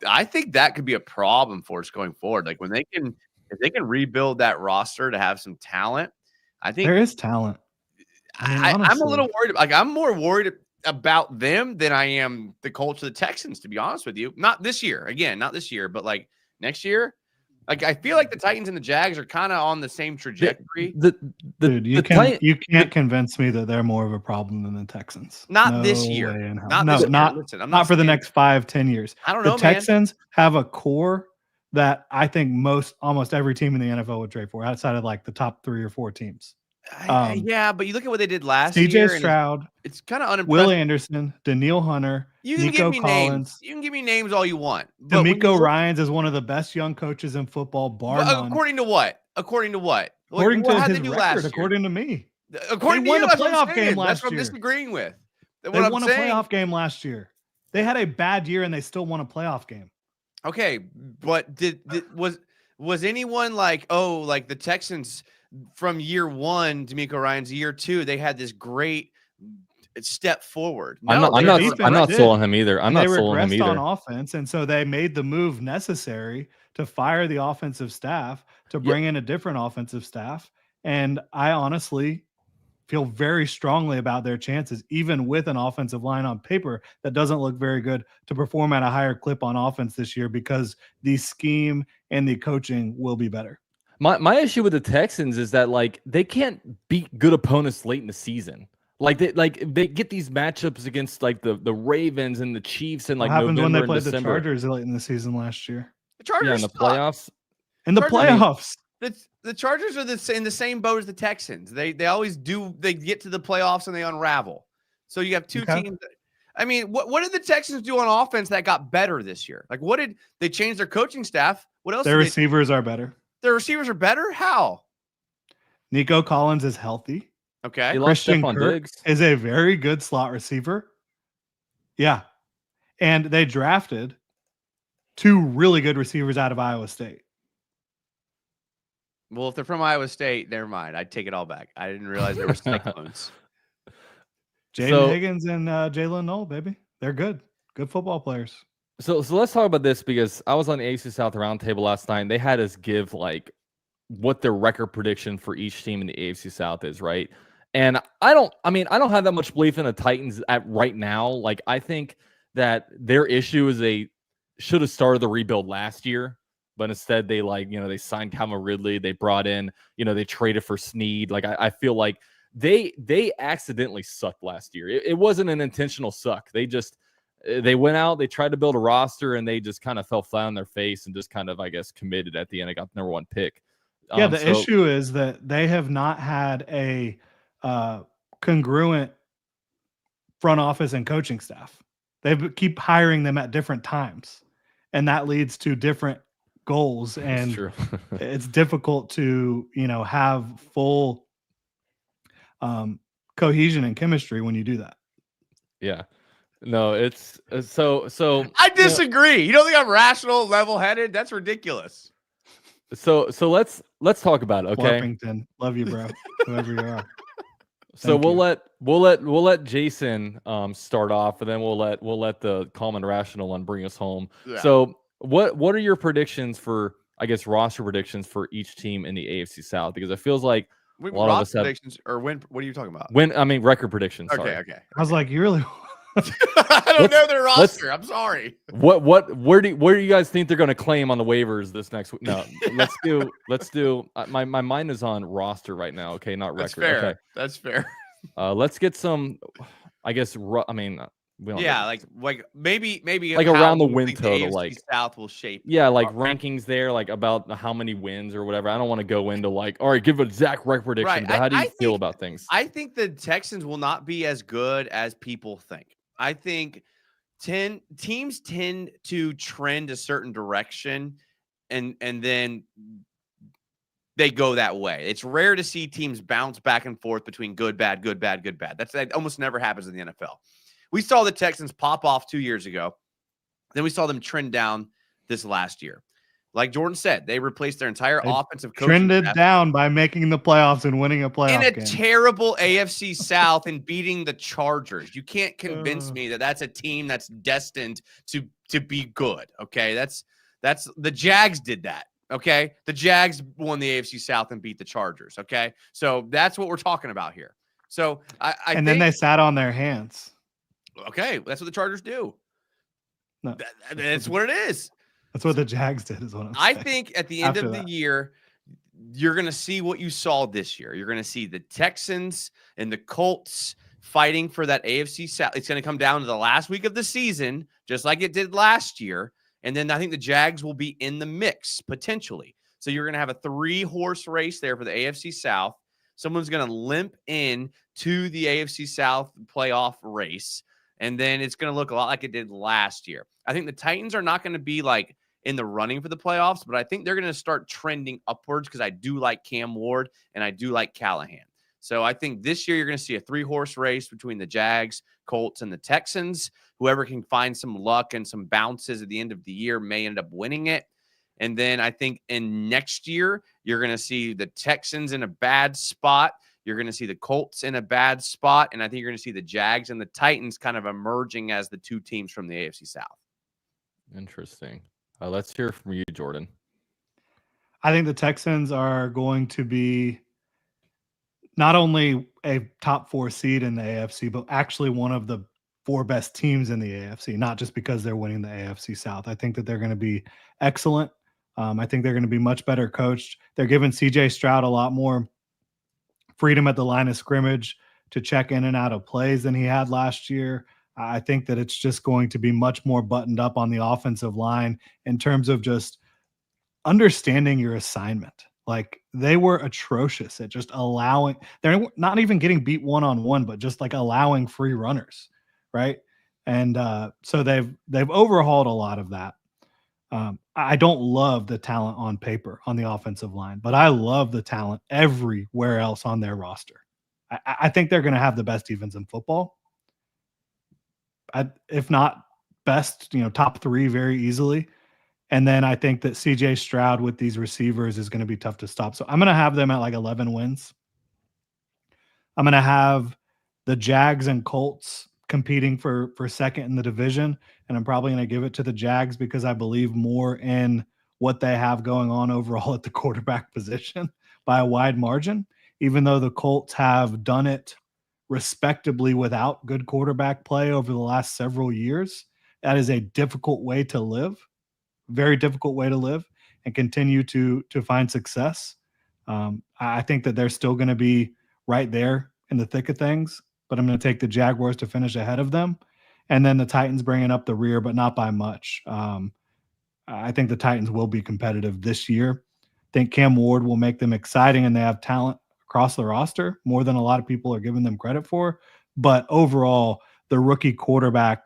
that could be a problem for us going forward. Like if they can rebuild that roster to have some talent, I think there is talent. I'm a little worried. Like I'm more worried about them than I am the Colts or the Texans, to be honest with you. Not this year. Again, not this year, but like next year. Like I feel like the Titans and the Jags are kind of on the same trajectory. Dude, you can't convince me that they're more of a problem than the Texans. Not this year. Not for the next 5-10 years. I don't know. The Texans have a core that I think almost every team in the NFL would trade for, outside of like the top 3 or 4 teams. Yeah, but you look at what they did last year. CJ Stroud, it's kind of unimpressive. Will Anderson, Danielle Hunter, Nico Collins. Names. You can give me names all you want. D'Amico Ryans is one of the best young coaches in football, bar none. According to what? According to his record, according to me. According they to won a playoff game last year. That's what I'm disagreeing with. They won a playoff game last year. They had a bad year and they still won a playoff game. Okay, but was anyone like the Texans from year 1, D'Amico Ryans, year 2, they had this great step forward. I'm not sold on him either. They regressed on offense, and so they made the move necessary to fire the offensive staff to bring in a different offensive staff. And I honestly feel very strongly about their chances, even with an offensive line on paper that doesn't look very good, to perform at a higher clip on offense this year because the scheme and the coaching will be better. My issue with the Texans is that like they can't beat good opponents late in the season. Like they get these matchups against like the Ravens and the Chiefs and like what happened November when they played the Chargers late in the season last year. The Chargers in the playoffs. In the playoffs. The Chargers are in the same boat as the Texans. They always do. They get to the playoffs and they unravel. So you have two teams. I mean, what did the Texans do on offense that got better this year? Like, what did they change their coaching staff? What else? Their receivers are better. Their receivers are better? How? Nico Collins is healthy. Okay. Christian Kirk is a very good slot receiver. Yeah. And they drafted 2 really good receivers out of Iowa State. Well, if they're from Iowa State, never mind. I'd take it all back. I didn't realize there were Cyclones. Jaden Higgins and Jalen Knoll, baby. They're good. Good football players. So let's talk about this because I was on the AFC South roundtable last night. And they had us give like what their record prediction for each team in the AFC South is, right? And I don't have that much belief in the Titans at right now. Like I think that their issue is they should have started the rebuild last year, but instead they they signed Calvin Ridley. They brought in, they traded for Snead. Like I feel like they accidentally sucked last year. It wasn't an intentional suck. They went out, they tried to build a roster, and they just kind of fell flat on their face and just kind of, I guess, committed at the end. I got the number 1 pick. Yeah, the issue is that they have not had a congruent front office and coaching staff. They keep hiring them at different times, and that leads to different goals. And it's difficult to, have full cohesion and chemistry when you do that. Yeah. No, it's so. I disagree. You don't think I'm rational, level-headed? That's ridiculous. So let's talk about it, okay? Fluffington, love you, bro. Whoever you are. So Thank you. we'll let Jason start off, and then we'll let the calm and rational one bring us home. Yeah. So what are your predictions for, I guess, roster predictions for each team in the AFC South? Because it feels like a lot of us have predictions or win. What are you talking about? record predictions. Sorry. Okay. I was like, you really I don't know their roster. I'm sorry. Where do you guys think they're going to claim on the waivers this next week? No, let's do. My mind is on roster right now. Okay, not That's record. fair. Okay, That's fair. let's get some. I guess. I mean, we don't. Yeah, know. like maybe Like how around the you win think total, the AFC like South will shape. yeah, like rankings there, like about how many wins or whatever. I don't want to go into like, all right, give a exact record prediction. Right. But how do you feel think, about things? I think the Texans will not be as good as people think. I think teams tend to trend a certain direction and then they go that way. It's rare to see teams bounce back and forth between good, bad, good, bad, good, bad. That almost never happens in the NFL. We saw the Texans pop off 2 years ago. Then we saw them trend down this last year. Like Jordan said, they replaced their entire offensive coaching trended staff down by making the playoffs and winning a playoff in a game. terrible AFC South and beating the Chargers. You can't convince me that that's a team that's destined to be good. Okay, that's the Jags did that. Okay, the Jags won the AFC South and beat the Chargers. Okay, so that's what we're talking about here. So I and think, then they sat on their hands. okay, that's what the Chargers do. No, That's what it is. That's what the Jags did, is what I'm I saying. think at the end After of the that. year, you're going to see what you saw this year. You're going to see the Texans and the Colts fighting for that AFC South. It's going to come down to the last week of the season, just like it did last year. And then I think the Jags will be in the mix potentially. So you're going to have a 3-horse race there for the AFC South. Someone's going to limp in to the AFC South playoff race. And then it's going to look a lot like it did last year. I think the Titans are not going to be like in the running for the playoffs, but I think they're going to start trending upwards because I do like Cam Ward and I do like Callahan. So I think this year you're going to see a 3-horse race between the Jags, Colts, and the Texans. Whoever can find some luck and some bounces at the end of the year may end up winning it. And then I think in next year, you're going to see the Texans in a bad spot. You're going to see the Colts in a bad spot. And I think you're going to see the Jags and the Titans kind of emerging as the 2 teams from the AFC South. Interesting. Let's hear from you, Jordan. I think the Texans are going to be not only a top 4 seed in the AFC, but actually one of the 4 best teams in the AFC, not just because they're winning the AFC South. I think that they're going to be excellent. I think they're going to be much better coached. They're giving CJ Stroud a lot more freedom at the line of scrimmage to check in and out of plays than he had last year. I think that it's just going to be much more buttoned up on the offensive line in terms of just understanding your assignment. Like, they were atrocious at just allowing, they're not even getting beat one-on-one, but just like allowing free runners, right? And so they've overhauled a lot of that. I don't love the talent on paper on the offensive line, but I love the talent everywhere else on their roster. I think they're going to have the best defense in football. If not best, top 3 very easily. And then I think that CJ Stroud with these receivers is going to be tough to stop. So I'm going to have them at like 11 wins. I'm going to have the Jags and Colts competing for second in the division. And I'm probably going to give it to the Jags because I believe more in what they have going on overall at the quarterback position by a wide margin, even though the Colts have done it respectably without good quarterback play over the last several years. That is a difficult way to live, very difficult way to live and continue to find success. I think that they're still going to be right there in the thick of things, but I'm going to take the Jaguars to finish ahead of them. And then the Titans bringing up the rear, but not by much. I think the Titans will be competitive this year. I think Cam Ward will make them exciting, and they have talent across the roster more than a lot of people are giving them credit for. But overall, the rookie quarterback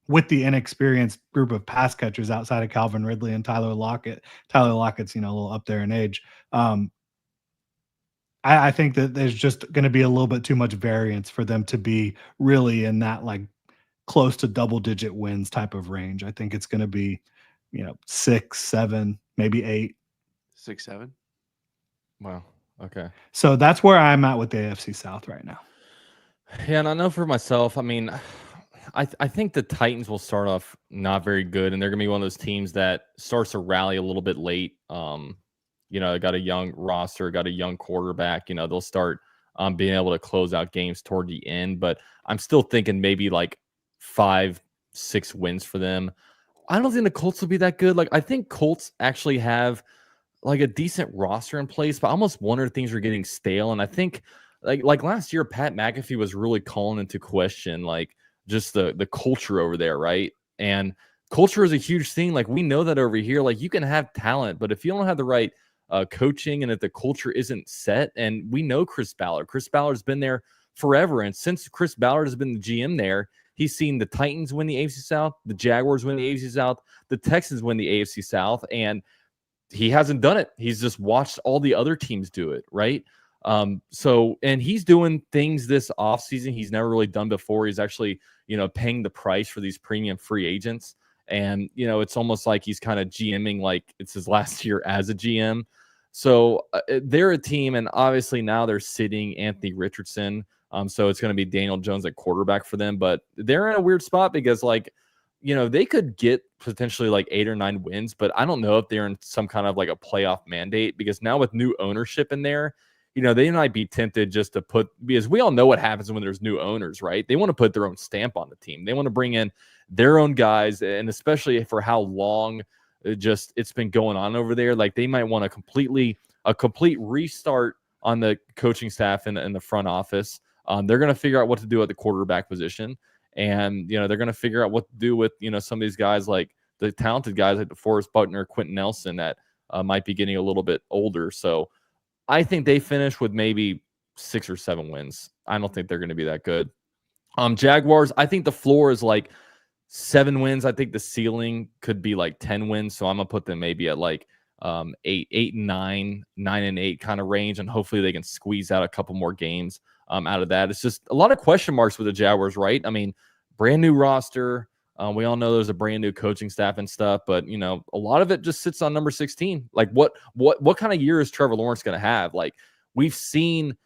with the inexperienced group of pass catchers outside of Calvin Ridley and Tyler Lockett. Tyler Lockett's, a little up there in age. I think that there's just going to be a little bit too much variance for them to be really in that like close to double-digit wins type of range. I think it's going to be, 6, 7, maybe 8. 6, 7. Wow. Okay. So that's where I'm at with the AFC South right now. Yeah, and I know for myself, I mean, I think the Titans will start off not very good, and they're gonna be one of those teams that starts to rally a little bit late. They got a young roster, got a young quarterback. They'll start being able to close out games toward the end, but I'm still thinking maybe like 5, 6 wins for them. I don't think the Colts will be that good. Like, I think Colts actually have like a decent roster in place, but I almost wonder if things are getting stale. And I think like last year, Pat McAfee was really calling into question like just the culture over there, right? And culture is a huge thing. Like, we know that over here. Like, you can have talent, but if you don't have the right coaching and if the culture isn't set, and we know Chris Ballard's been there forever, and since Chris Ballard has been the GM there, he's seen the Titans win the AFC South, the Jaguars win the AFC South, the Texans win the AFC South, and he hasn't done it. He's just watched all the other teams do it, right? And he's doing things this offseason he's never really done before. He's actually, paying the price for these premium free agents. And, it's almost like he's kind of GMing like it's his last year as a GM. So they're a team, and obviously now they're sitting Anthony Richardson. So it's going to be Daniel Jones at quarterback for them. But they're in a weird spot because, like, they could get potentially like 8 or 9 wins, but I don't know if they're in some kind of like a playoff mandate, because now with new ownership in there, they might be tempted just to put, because we all know what happens when there's new owners, right? They want to put their own stamp on the team. They want to bring in their own guys, and especially for how long it's been going on over there. Like, they might want a complete restart on the coaching staff and the front office. They're going to figure out what to do at the quarterback position. And, they're going to figure out what to do with, some of these guys, like the talented guys like DeForest Buckner, Quentin Nelson, that might be getting a little bit older. So I think they finish with maybe 6 or 7 wins. I don't think they're going to be that good. Jaguars, I think the floor is like 7 wins. I think the ceiling could be like 10 wins. So I'm going to put them maybe at like 8-9, 9-8 kind of range. And hopefully they can squeeze out a couple more games out of that. It's just a lot of question marks with the Jaguars, right? I mean, brand new roster. We all know there's a brand new coaching staff and stuff, but a lot of it just sits on number 16. Like, what kind of year is Trevor Lawrence going to have? Like, we've seen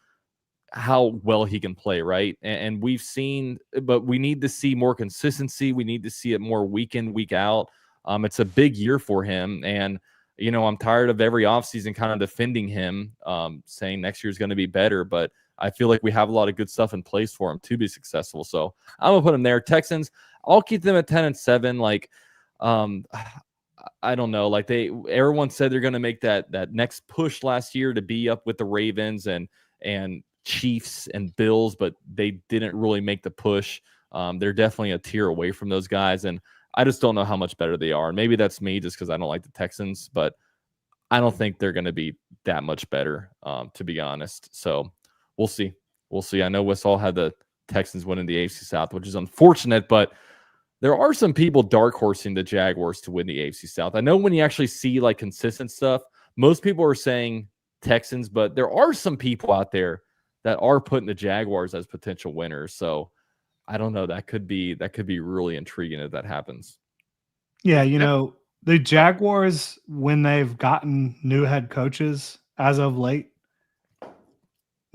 how well he can play, right? And we've seen, but we need to see more consistency. We need to see it more week in, week out. It's a big year for him, and I'm tired of every offseason kind of defending him, saying next year's going to be better, but I feel like we have a lot of good stuff in place for him to be successful. So I'm gonna put him there. Texans, I'll keep them at 10-7. Like, I don't know. Like, everyone said they're gonna make that next push last year to be up with the Ravens and Chiefs and Bills, but they didn't really make the push. They're definitely a tier away from those guys, and I just don't know how much better they are. Maybe that's me just because I don't like the Texans, but I don't think they're gonna be that much better, to be honest. So we'll see. We'll see. I know Westall had the Texans winning the AFC South, which is unfortunate, but there are some people dark horsing the Jaguars to win the AFC South. I know when you actually see like consistent stuff, most people are saying Texans, but there are some people out there that are putting the Jaguars as potential winners. So I don't know. That could be really intriguing if that happens. Yeah, the Jaguars, when they've gotten new head coaches as of late,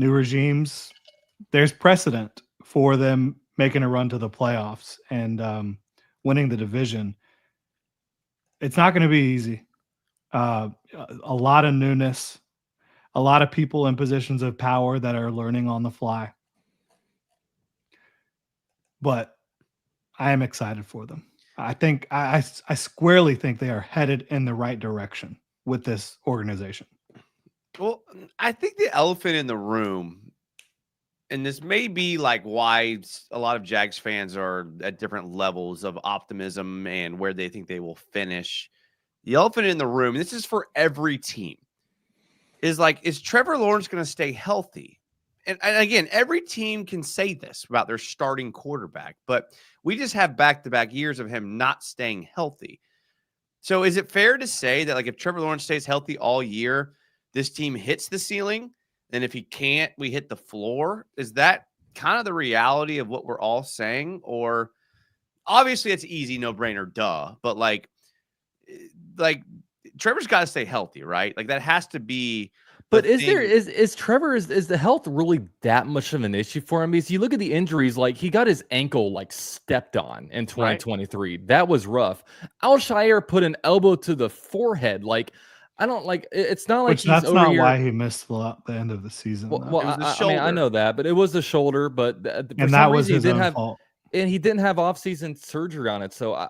new regimes, there's precedent for them making a run to the playoffs and winning the division. It's not going to be easy. A lot of newness, a lot of people in positions of power that are learning on the fly. But I am excited for them. I think I squarely think they are headed in the right direction with this organization. Well, I think the elephant in the room, and this may be like why a lot of Jags fans are at different levels of optimism and where they think they will finish. The elephant in the room, and this is for every team, is Trevor Lawrence going to stay healthy? And again, every team can say this about their starting quarterback, but we just have back-to-back years of him not staying healthy. So is it fair to say that, like, if Trevor Lawrence stays healthy all year, this team hits the ceiling? And if he can't, we hit the floor? Is that kind of the reality of what we're all saying? Or obviously it's easy, no-brainer, duh. But like Trevor's got to stay healthy, right? Like, that has to be But is Trevor is the health really that much of an issue for him? Because you look at the injuries, like he got his ankle like stepped on in 2023. Right. That was rough. Alshire put an elbow to the forehead. Like I don't like. It's not like that's not why he missed the end of the season. Well, I mean, I know that, but it was the shoulder. But and that was his own fault. And he didn't have off-season surgery on it, so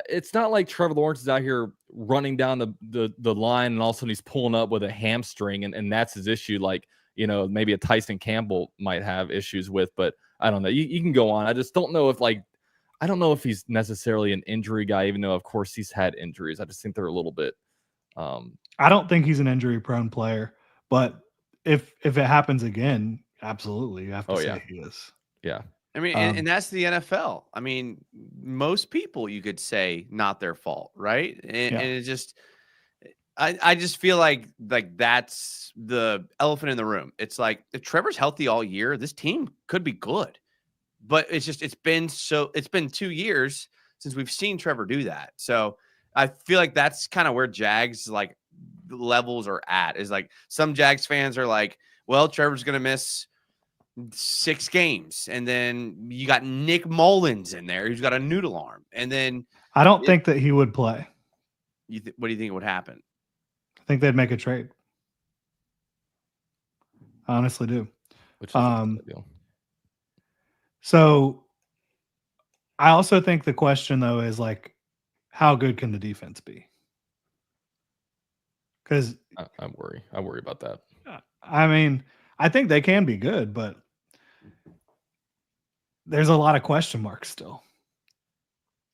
it's not like Trevor Lawrence is out here running down the line and all of a sudden he's pulling up with a hamstring and that's his issue. Like, maybe a Tyson Campbell might have issues with, but I don't know. You can go on. I just don't know if I don't know if he's necessarily an injury guy, even though of course he's had injuries. I just think they're a little bit. I don't think he's an injury-prone player, but if it happens again, absolutely, you have to say he is. Yeah. I mean, and that's the NFL. I mean, most people you could say not their fault, right? And it just, I just feel like that's the elephant in the room. It's like if Trevor's healthy all year, this team could be good, but it's been 2 years since we've seen Trevor do that. So I feel like that's kind of where Jags like levels are at. Is like some Jags fans are like, well, Trevor's gonna miss 6 games, and then you got Nick Mullins in there who's got a noodle arm, and then I don't think that he would play. What do you think would happen? I think they'd make a trade. I honestly do. Which is a deal. So I also think the question though is like, how good can the defense be? Because I worry about that. I mean, I think they can be good, but there's a lot of question marks still.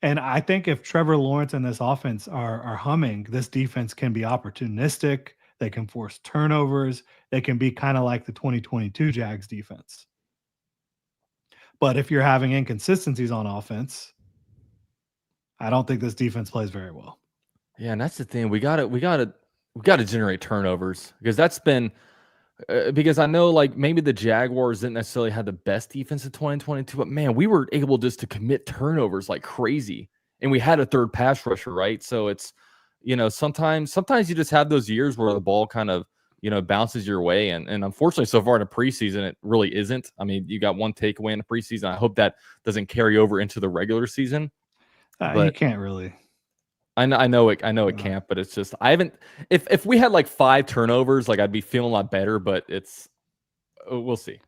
And I think if Trevor Lawrence and this offense are humming, this defense can be opportunistic. They can force turnovers. They can be kind of like the 2022 Jags defense. But if you're having inconsistencies on offense, I don't think this defense plays very well. Yeah, and that's the thing. We got to generate turnovers because that's been because I know like maybe the Jaguars didn't necessarily have the best defense in 2022, but man, we were able just to commit turnovers like crazy, and we had a third pass rusher, right? So it's sometimes you just have those years where the ball kind of bounces your way, and unfortunately, so far in the preseason, it really isn't. I mean, you got one takeaway in the preseason. I hope that doesn't carry over into the regular season. But you can't really. I know it can't, but it's just I haven't. If we had like 5 turnovers, like I'd be feeling a lot better. But we'll see.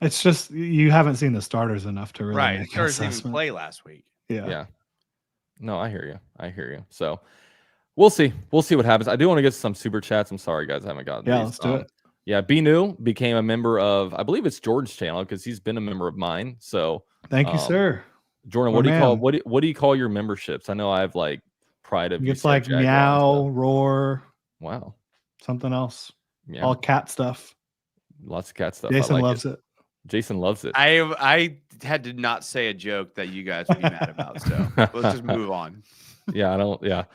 It's just you haven't seen the starters enough to really make an Starters assessment. didn't even play last week. Yeah. No, I hear you. So we'll see what happens. I do want to get some super chats. I'm sorry, guys, I haven't gotten. Yeah, let's do it. Yeah, B New became a member of, I believe it's Jordan's channel because he's been a member of mine. So thank you, sir. Jordan, what do you call your memberships? I know I have like Pride of. It's like meow, roar. Wow. Something else. Yeah. All cat stuff. Lots of cat stuff. Jason loves it. Jason loves it. I had to not say a joke that you guys would be mad about. So let's just move on. Yeah, I don't. Yeah.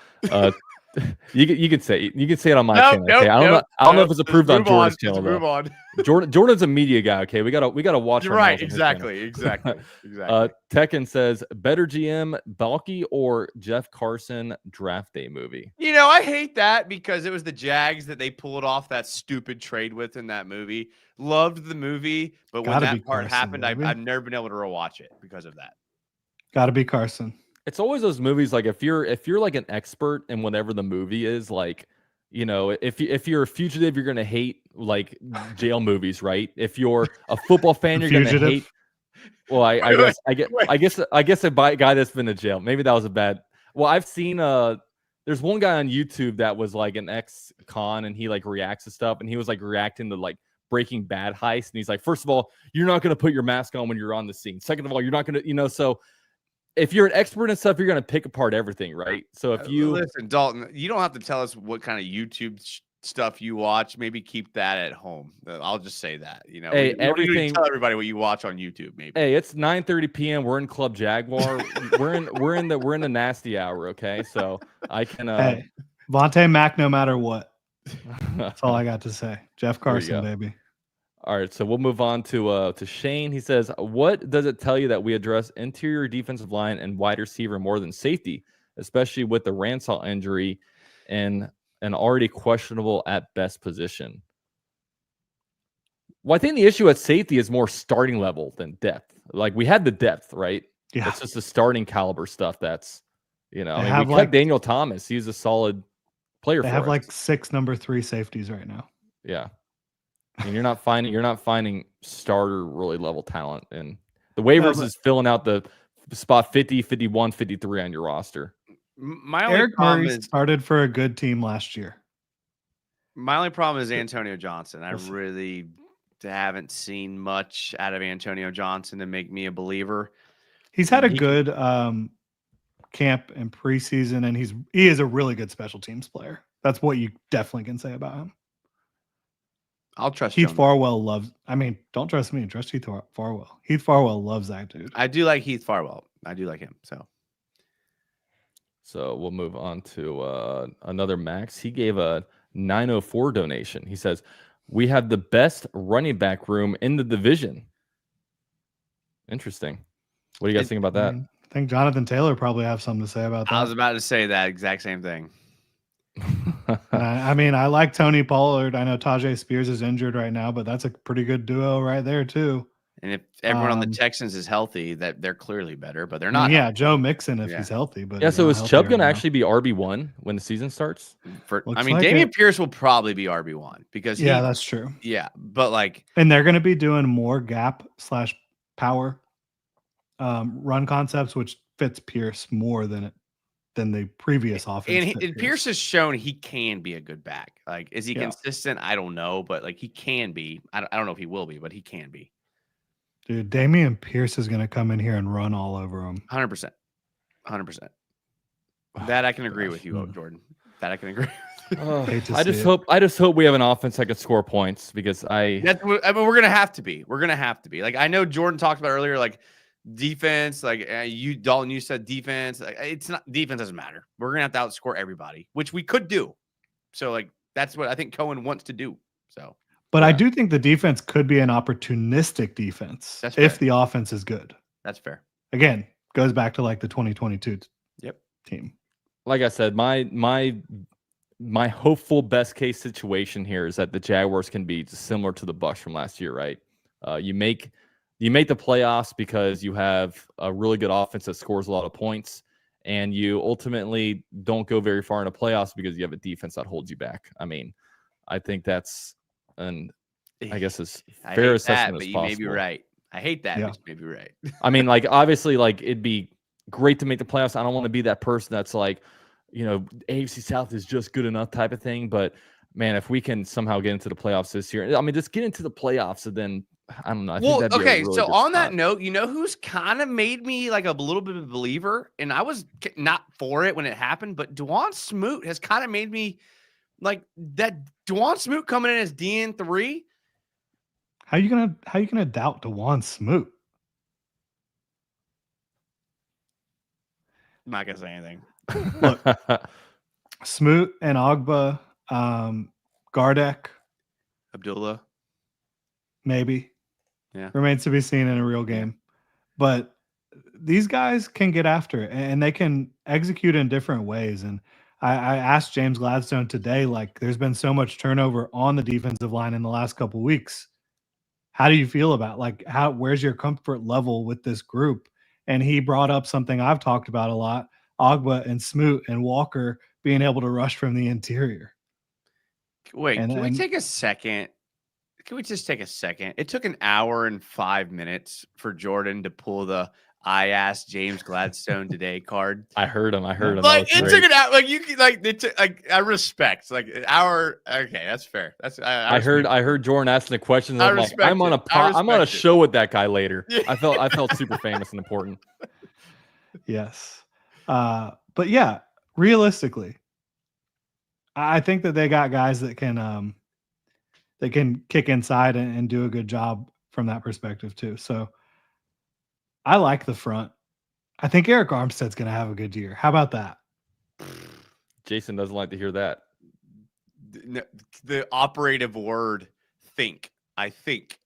You could say it on my channel. Okay? I don't know if it's approved on Jordan's channel. Move on. Jordan's a media guy. Okay, we gotta watch. You're right. Exactly. Tekken says better GM Balky or Jeff Carson draft day movie. I hate that because it was the Jags that they pulled off that stupid trade with in that movie. Loved the movie, but when that part happened, I've never been able to rewatch it because of that. Got to be Carson. It's always those movies like if you're like an expert in whatever the movie is, like if you're a fugitive, you're gonna hate like jail movies, right? If you're a football fan, you're gonna hate. Well, I guess a guy that's been to jail. Maybe that was a bad. Well, I've seen there's one guy on YouTube that was like an ex-con and he like reacts to stuff and he was like reacting to like Breaking Bad heist and he's like, first of all, you're not gonna put your mask on when you're on the scene. Second of all, you're not gonna so. If you're an expert in stuff, you're going to pick apart everything, right? So if you listen, Dalton, you don't have to tell us what kind of YouTube stuff you watch. Maybe keep that at home. I'll just say that. Hey, everything. Tell everybody what you watch on YouTube. Maybe. Hey, it's 9:30 p.m. We're in Club Jaguar. we're in the nasty hour. Okay, so I can. Hey, Vontae Mack, no matter what. That's all I got to say. Jeff Carson, baby. All right, so we'll move on to Shane. He says, what does it tell you that we address interior defensive line and wide receiver more than safety, especially with the Ransall injury? And an already questionable at best position. Well, I think the issue at safety is more starting level than depth. Like we had the depth, right? Yeah. It's just the starting caliber stuff that's, I mean, have we kept Daniel Thomas. He's a solid player They for have us. like 6 number 3 safeties right now. Yeah. And you're not finding starter really level talent. And the waivers is filling out the spot 50, 51, 53 on your roster. My only Eric problem Murray is started for a good team last year. My only problem is Antonio Johnson. I really haven't seen much out of Antonio Johnson to make me a believer. He's had a good camp and preseason, and he is a really good special teams player. That's what you definitely can say about him. I'll trust Heath Farwell loves. I mean, don't trust me. Trust Heath Farwell. Heath Farwell loves that dude. I do like Heath Farwell. I do like him. So we'll move on to another Max. He gave a 904 donation. He says, "We have the best running back room in the division." Interesting. What do you guys think about that? I think Jonathan Taylor probably have something to say about that. I was about to say that exact same thing. I mean, I like Tony Pollard. I know Tajay Spears is injured right now, but that's a pretty good duo right there too. And if everyone on the Texans is healthy, that they're clearly better, but they're not. Yeah, Joe Mixon if he's healthy, but so is Chubb going to actually be RB1 when the season starts? Damian Pierce will probably be RB1 because that's true. Yeah, but and they're going to be doing more gap/power run concepts, which fits Pierce more than the previous offense. And Pierce has shown he can be a good back. Like, is he consistent? I don't know, but like he can be. I don't know if he will be, but he can be. Dude, Damian Pierce is going to come in here and run all over him. 100%. That I can agree with you, Jordan. That I can agree. I just hope we have an offense that can score points because we're gonna have to be. We're gonna have to be. Like I know Jordan talked about earlier, like defense. Like Dalton, you said defense. Like, it's not defense doesn't matter. We're gonna have to outscore everybody, which we could do. So like that's what I think Cohen wants to do. So. But I do think the defense could be an opportunistic defense if the offense is good. That's fair. Again, goes back to like the 2022 team. Like I said, my hopeful best case situation here is that the Jaguars can be similar to the Bucs from last year, right? You make the playoffs because you have a really good offense that scores a lot of points, and you ultimately don't go very far in the playoffs because you have a defense that holds you back. I mean, I think that's I guess it's fair assessment as possible. But you may be right. I hate that, but you may be right. I mean, like obviously, like it'd be great to make the playoffs. I don't want to be that person that's like, AFC South is just good enough type of thing. But man, if we can somehow get into the playoffs this year, I mean, just get into the playoffs and then I don't know. I think that'd be a really so on good that spot. note, who's kind of made me like a little bit of a believer, and I was not for it when it happened, but Dwan Smoot has kind of made me like that. Dwan Smoot coming in as DN3. How you gonna doubt Dwan Smoot? I'm not gonna say anything. Look, Smoot and Ogba, Gardeck, Abdullah, maybe. Yeah, remains to be seen in a real game. But these guys can get after it, and they can execute in different ways. And I asked James Gladstone today, like, there's been so much turnover on the defensive line in the last couple of weeks. How do you feel about where's your comfort level with this group? And he brought up something I've talked about a lot, Ogba and Smoot and Walker being able to rush from the interior. Wait, can we take a second? Can we just take a second? It took an hour and 5 minutes for Jordan to pull the "I asked James Gladstone today" card. I heard him. Like it took an hour. Like you can I respect like an hour. Okay, that's fair. I heard Jordan asking the questions. I'm on a show with that guy later. I felt super famous and important. Yes, but yeah, realistically, I think that they got guys that can kick inside and do a good job from that perspective too. So I like the front. I think Eric Armstead's going to have a good year. How about that? Jason doesn't like to hear that. The operative word, think. I think.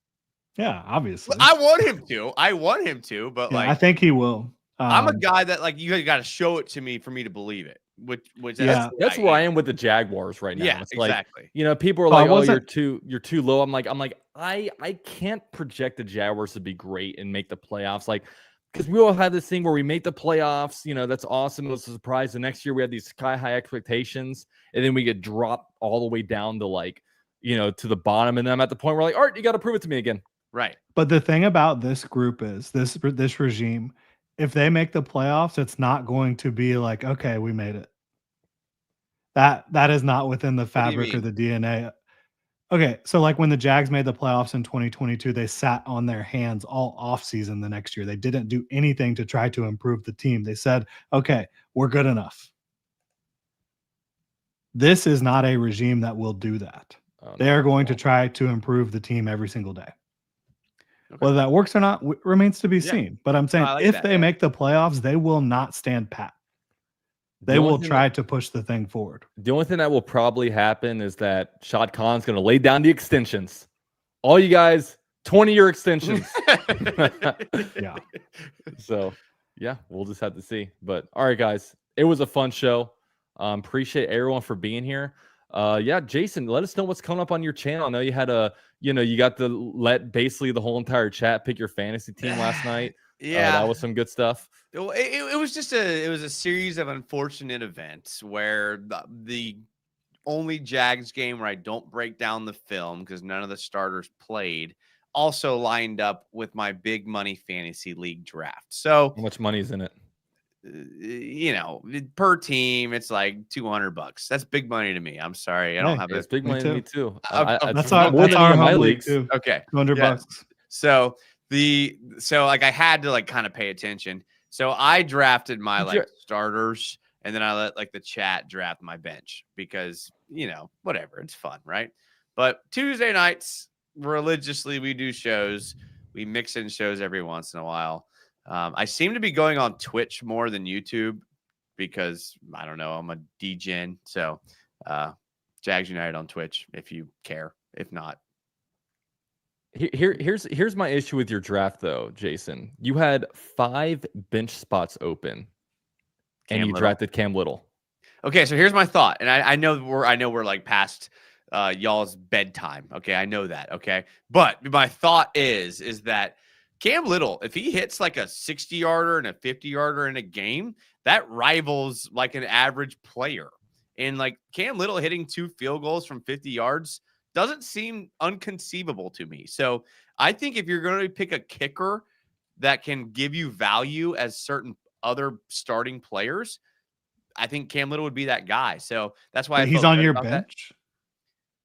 Yeah, obviously. I want him to, but I think he will. I'm a guy that like you got to show it to me for me to believe it. which Yeah. That's where I am with the Jaguars right now. Yeah, It's like, exactly. people are Well, I like, "Oh, wasn't- you're too low." I'm like, I can't project the Jaguars to be great and make the playoffs. Like, because we all have this thing where we make the playoffs. That's awesome. It was a surprise. The next year we had these sky high expectations, and then we get dropped all the way down to like, to the bottom. And then I'm at the point where like, all right, you got to prove it to me again. Right. But the thing about this group is this regime, if they make the playoffs, it's not going to be like, okay, we made it. That is not within the What do you fabric or mean? the DNA. Okay, so like when the Jags made the playoffs in 2022, they sat on their hands all offseason the next year. They didn't do anything to try to improve the team. They said, okay, we're good enough. This is not a regime that will do that. They are going to try to improve the team every single day. Okay. Whether that works or not remains to be Yeah. seen. But I'm saying I like if that, they yeah. make the playoffs, they will not stand pat. They will try to push the thing forward. The only thing that will probably happen is that Shad Khan's going to lay down the extensions. All you guys, 20-year extensions. Yeah. So, yeah, we'll just have to see. But all right, guys, it was a fun show. Appreciate everyone for being here. Yeah, Jason, let us know what's coming up on your channel. I know you had you got to let basically the whole entire chat pick your fantasy team last night. Yeah, that was some good stuff. It was just a series of unfortunate events where the only Jags game where I don't break down the film because none of the starters played also lined up with my big money fantasy league draft. So How much money is in it? Per team, it's like $200. That's big money to me. I'm sorry. I don't have It's it. big money to me too. That's our my home league leagues. too. Okay. $200 Yeah. bucks. So like I had to like kind of pay attention. So I drafted my like starters and then I let like the chat draft my bench because, whatever, it's fun, right? But Tuesday nights, religiously, we do shows. We mix in shows every once in a while. I seem to be going on Twitch more than YouTube because I don't know, I'm a degen. So Jags United on Twitch if you care. If not, Here's my issue with your draft though, Jason. You had 5 bench spots open, and you drafted Cam Little. Okay, so here's my thought, and I know we're like past y'all's bedtime. Okay, I know that. Okay, but my thought is that Cam Little, if he hits like a 60-yarder and a 50-yarder in a game, that rivals like an average player. And like Cam Little hitting 2 field goals from 50 yards doesn't seem unconceivable to me. So I think if you're going to pick a kicker that can give you value as certain other starting players, I think Cam Little would be that guy. So that's why he's on your bench.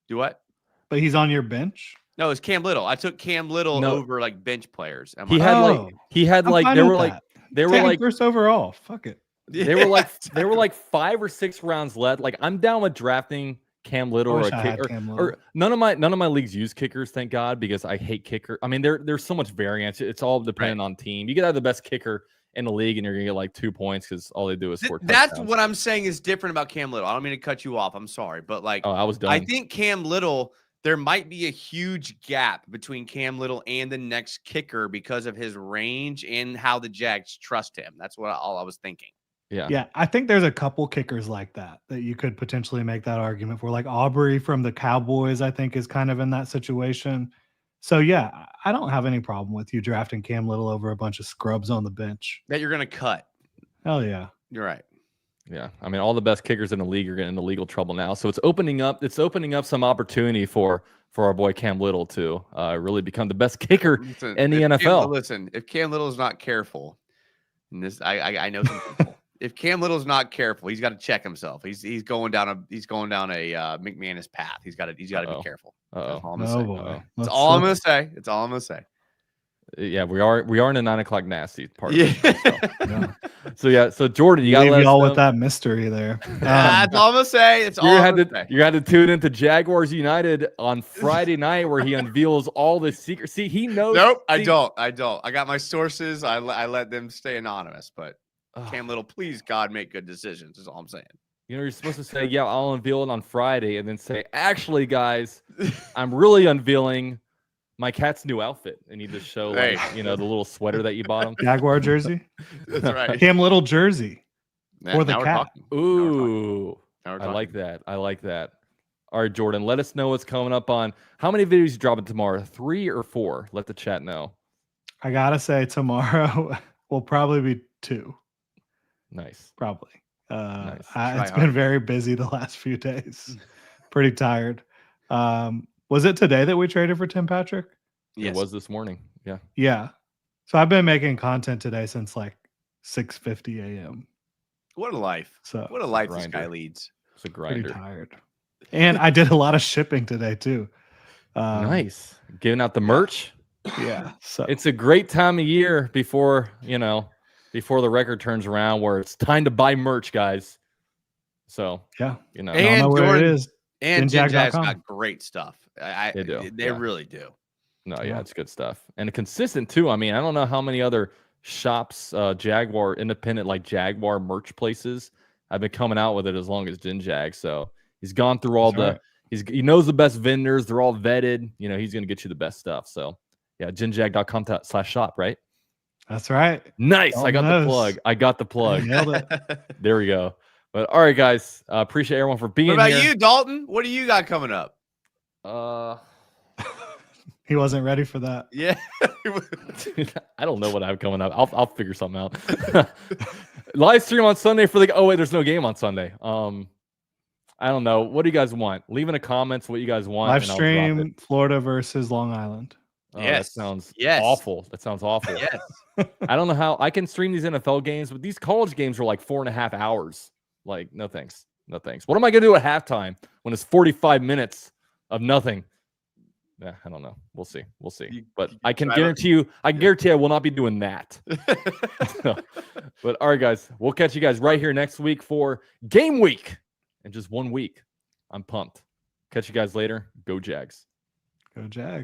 Do what? But he's on your bench. No, it's Cam Little. I took Cam Little over like bench players. He had like first overall. Fuck it. They were like 5 or 6 rounds left. Like I'm down with drafting Cam Little or a kicker. Or none of my leagues use kickers, thank God, because I hate kicker. I mean, there's so much variance. It's all dependent on team. You could have the best kicker in the league and you're gonna get like 2 points because all they do is score touchdowns. That's what I'm saying is different about Cam Little. I don't mean to cut you off. I'm sorry, but like I was done. I think Cam Little, there might be a huge gap between Cam Little and the next kicker because of his range and how the Jags trust him. That's all I was thinking. Yeah. I think there's a couple kickers like that you could potentially make that argument for. Like Aubrey from the Cowboys, I think, is kind of in that situation. So, yeah, I don't have any problem with you drafting Cam Little over a bunch of scrubs on the bench. That you're going to cut. Hell yeah. You're right. Yeah. I mean, all the best kickers in the league are getting into legal trouble now. So it's opening up some opportunity for our boy Cam Little to really become the best kicker in the NFL. If Cam Little is not careful, and this I know some people. If Cam Little's not careful, he's got to check himself. He's going down a McManus path. He's got to be careful. That's all I'm gonna say. That's all I'm gonna say. Yeah, we are in a 9 o'clock nasty part. Yeah. So Jordan, you got to leave y'all with that mystery there. That's all I'm gonna say. It's all you had to tune into Jaguars United on Friday night where he unveils all the secrets. See, he knows. Nope, I don't. I got my sources. I let them stay anonymous, but. Cam Little, please, God, make good decisions is all I'm saying. You're supposed to say, yeah, I'll unveil it on Friday, and then say, actually, guys, I'm really unveiling my cat's new outfit. And you just show, the little sweater that you bought him. Jaguar jersey? That's right. Cam Little jersey. Or the now we're cat. talking. Ooh, Now we're I talking. like that. I like that. All right, Jordan, let us know what's coming up on how many videos you dropping tomorrow, 3 or 4? Let the chat know. I gotta say tomorrow will probably be 2. Nice. Probably. Nice. Try It's been hard. very busy the last few days. Pretty tired. Was it today that we traded for Tim Patrick? It Yes. was this morning. Yeah. Yeah. So I've been making content today since like 6:50 a.m. What a life. So What a life this grinder. guy leads. It's a pretty grinder. tired. And I did a lot of shipping today too. Nice. Giving out the merch. Yeah. So It's a great time of year before the record turns around where it's time to buy merch, guys. So, yeah. And I don't know where Jordan- it is. And Ginjag's Ginjag.com. got great stuff. They do, They yeah. really do. No, Yeah. it's good stuff. And consistent too. I mean, I don't know how many other shops, Jaguar independent like Jaguar merch places have been coming out with it as long as Ginjag. So he's gone through all That's right. he knows the best vendors. They're all vetted. He's going to get you the best stuff. So yeah, ginjag.com/shop, right? That's right. Nice. I got Almost. the plug. I got the plug. Nailed it. There we go. But all right, guys. Appreciate everyone for being What about here. you, Dalton? What do you got coming up? He wasn't ready for that. Yeah. Dude, I don't know what I have coming up. I'll figure something out. Live stream on Sunday for the. Oh wait, there's no game on Sunday. I don't know. What do you guys want? Leave in the comments what you guys want. Live and I'll drop it. stream Florida versus Long Island. Oh, Yes. That sounds Yes. awful. That sounds awful. Yes. I don't know how I can stream these NFL games, but these college games are like 4.5 hours. Like, no thanks. No thanks. What am I going to do at halftime when it's 45 minutes of nothing? Yeah, I don't know. We'll see. We'll see. But I can guarantee you, I will not be doing that. But all right, guys, we'll catch you guys right here next week for game week. In just 1 week. I'm pumped. Catch you guys later. Go Jags. Go Jag.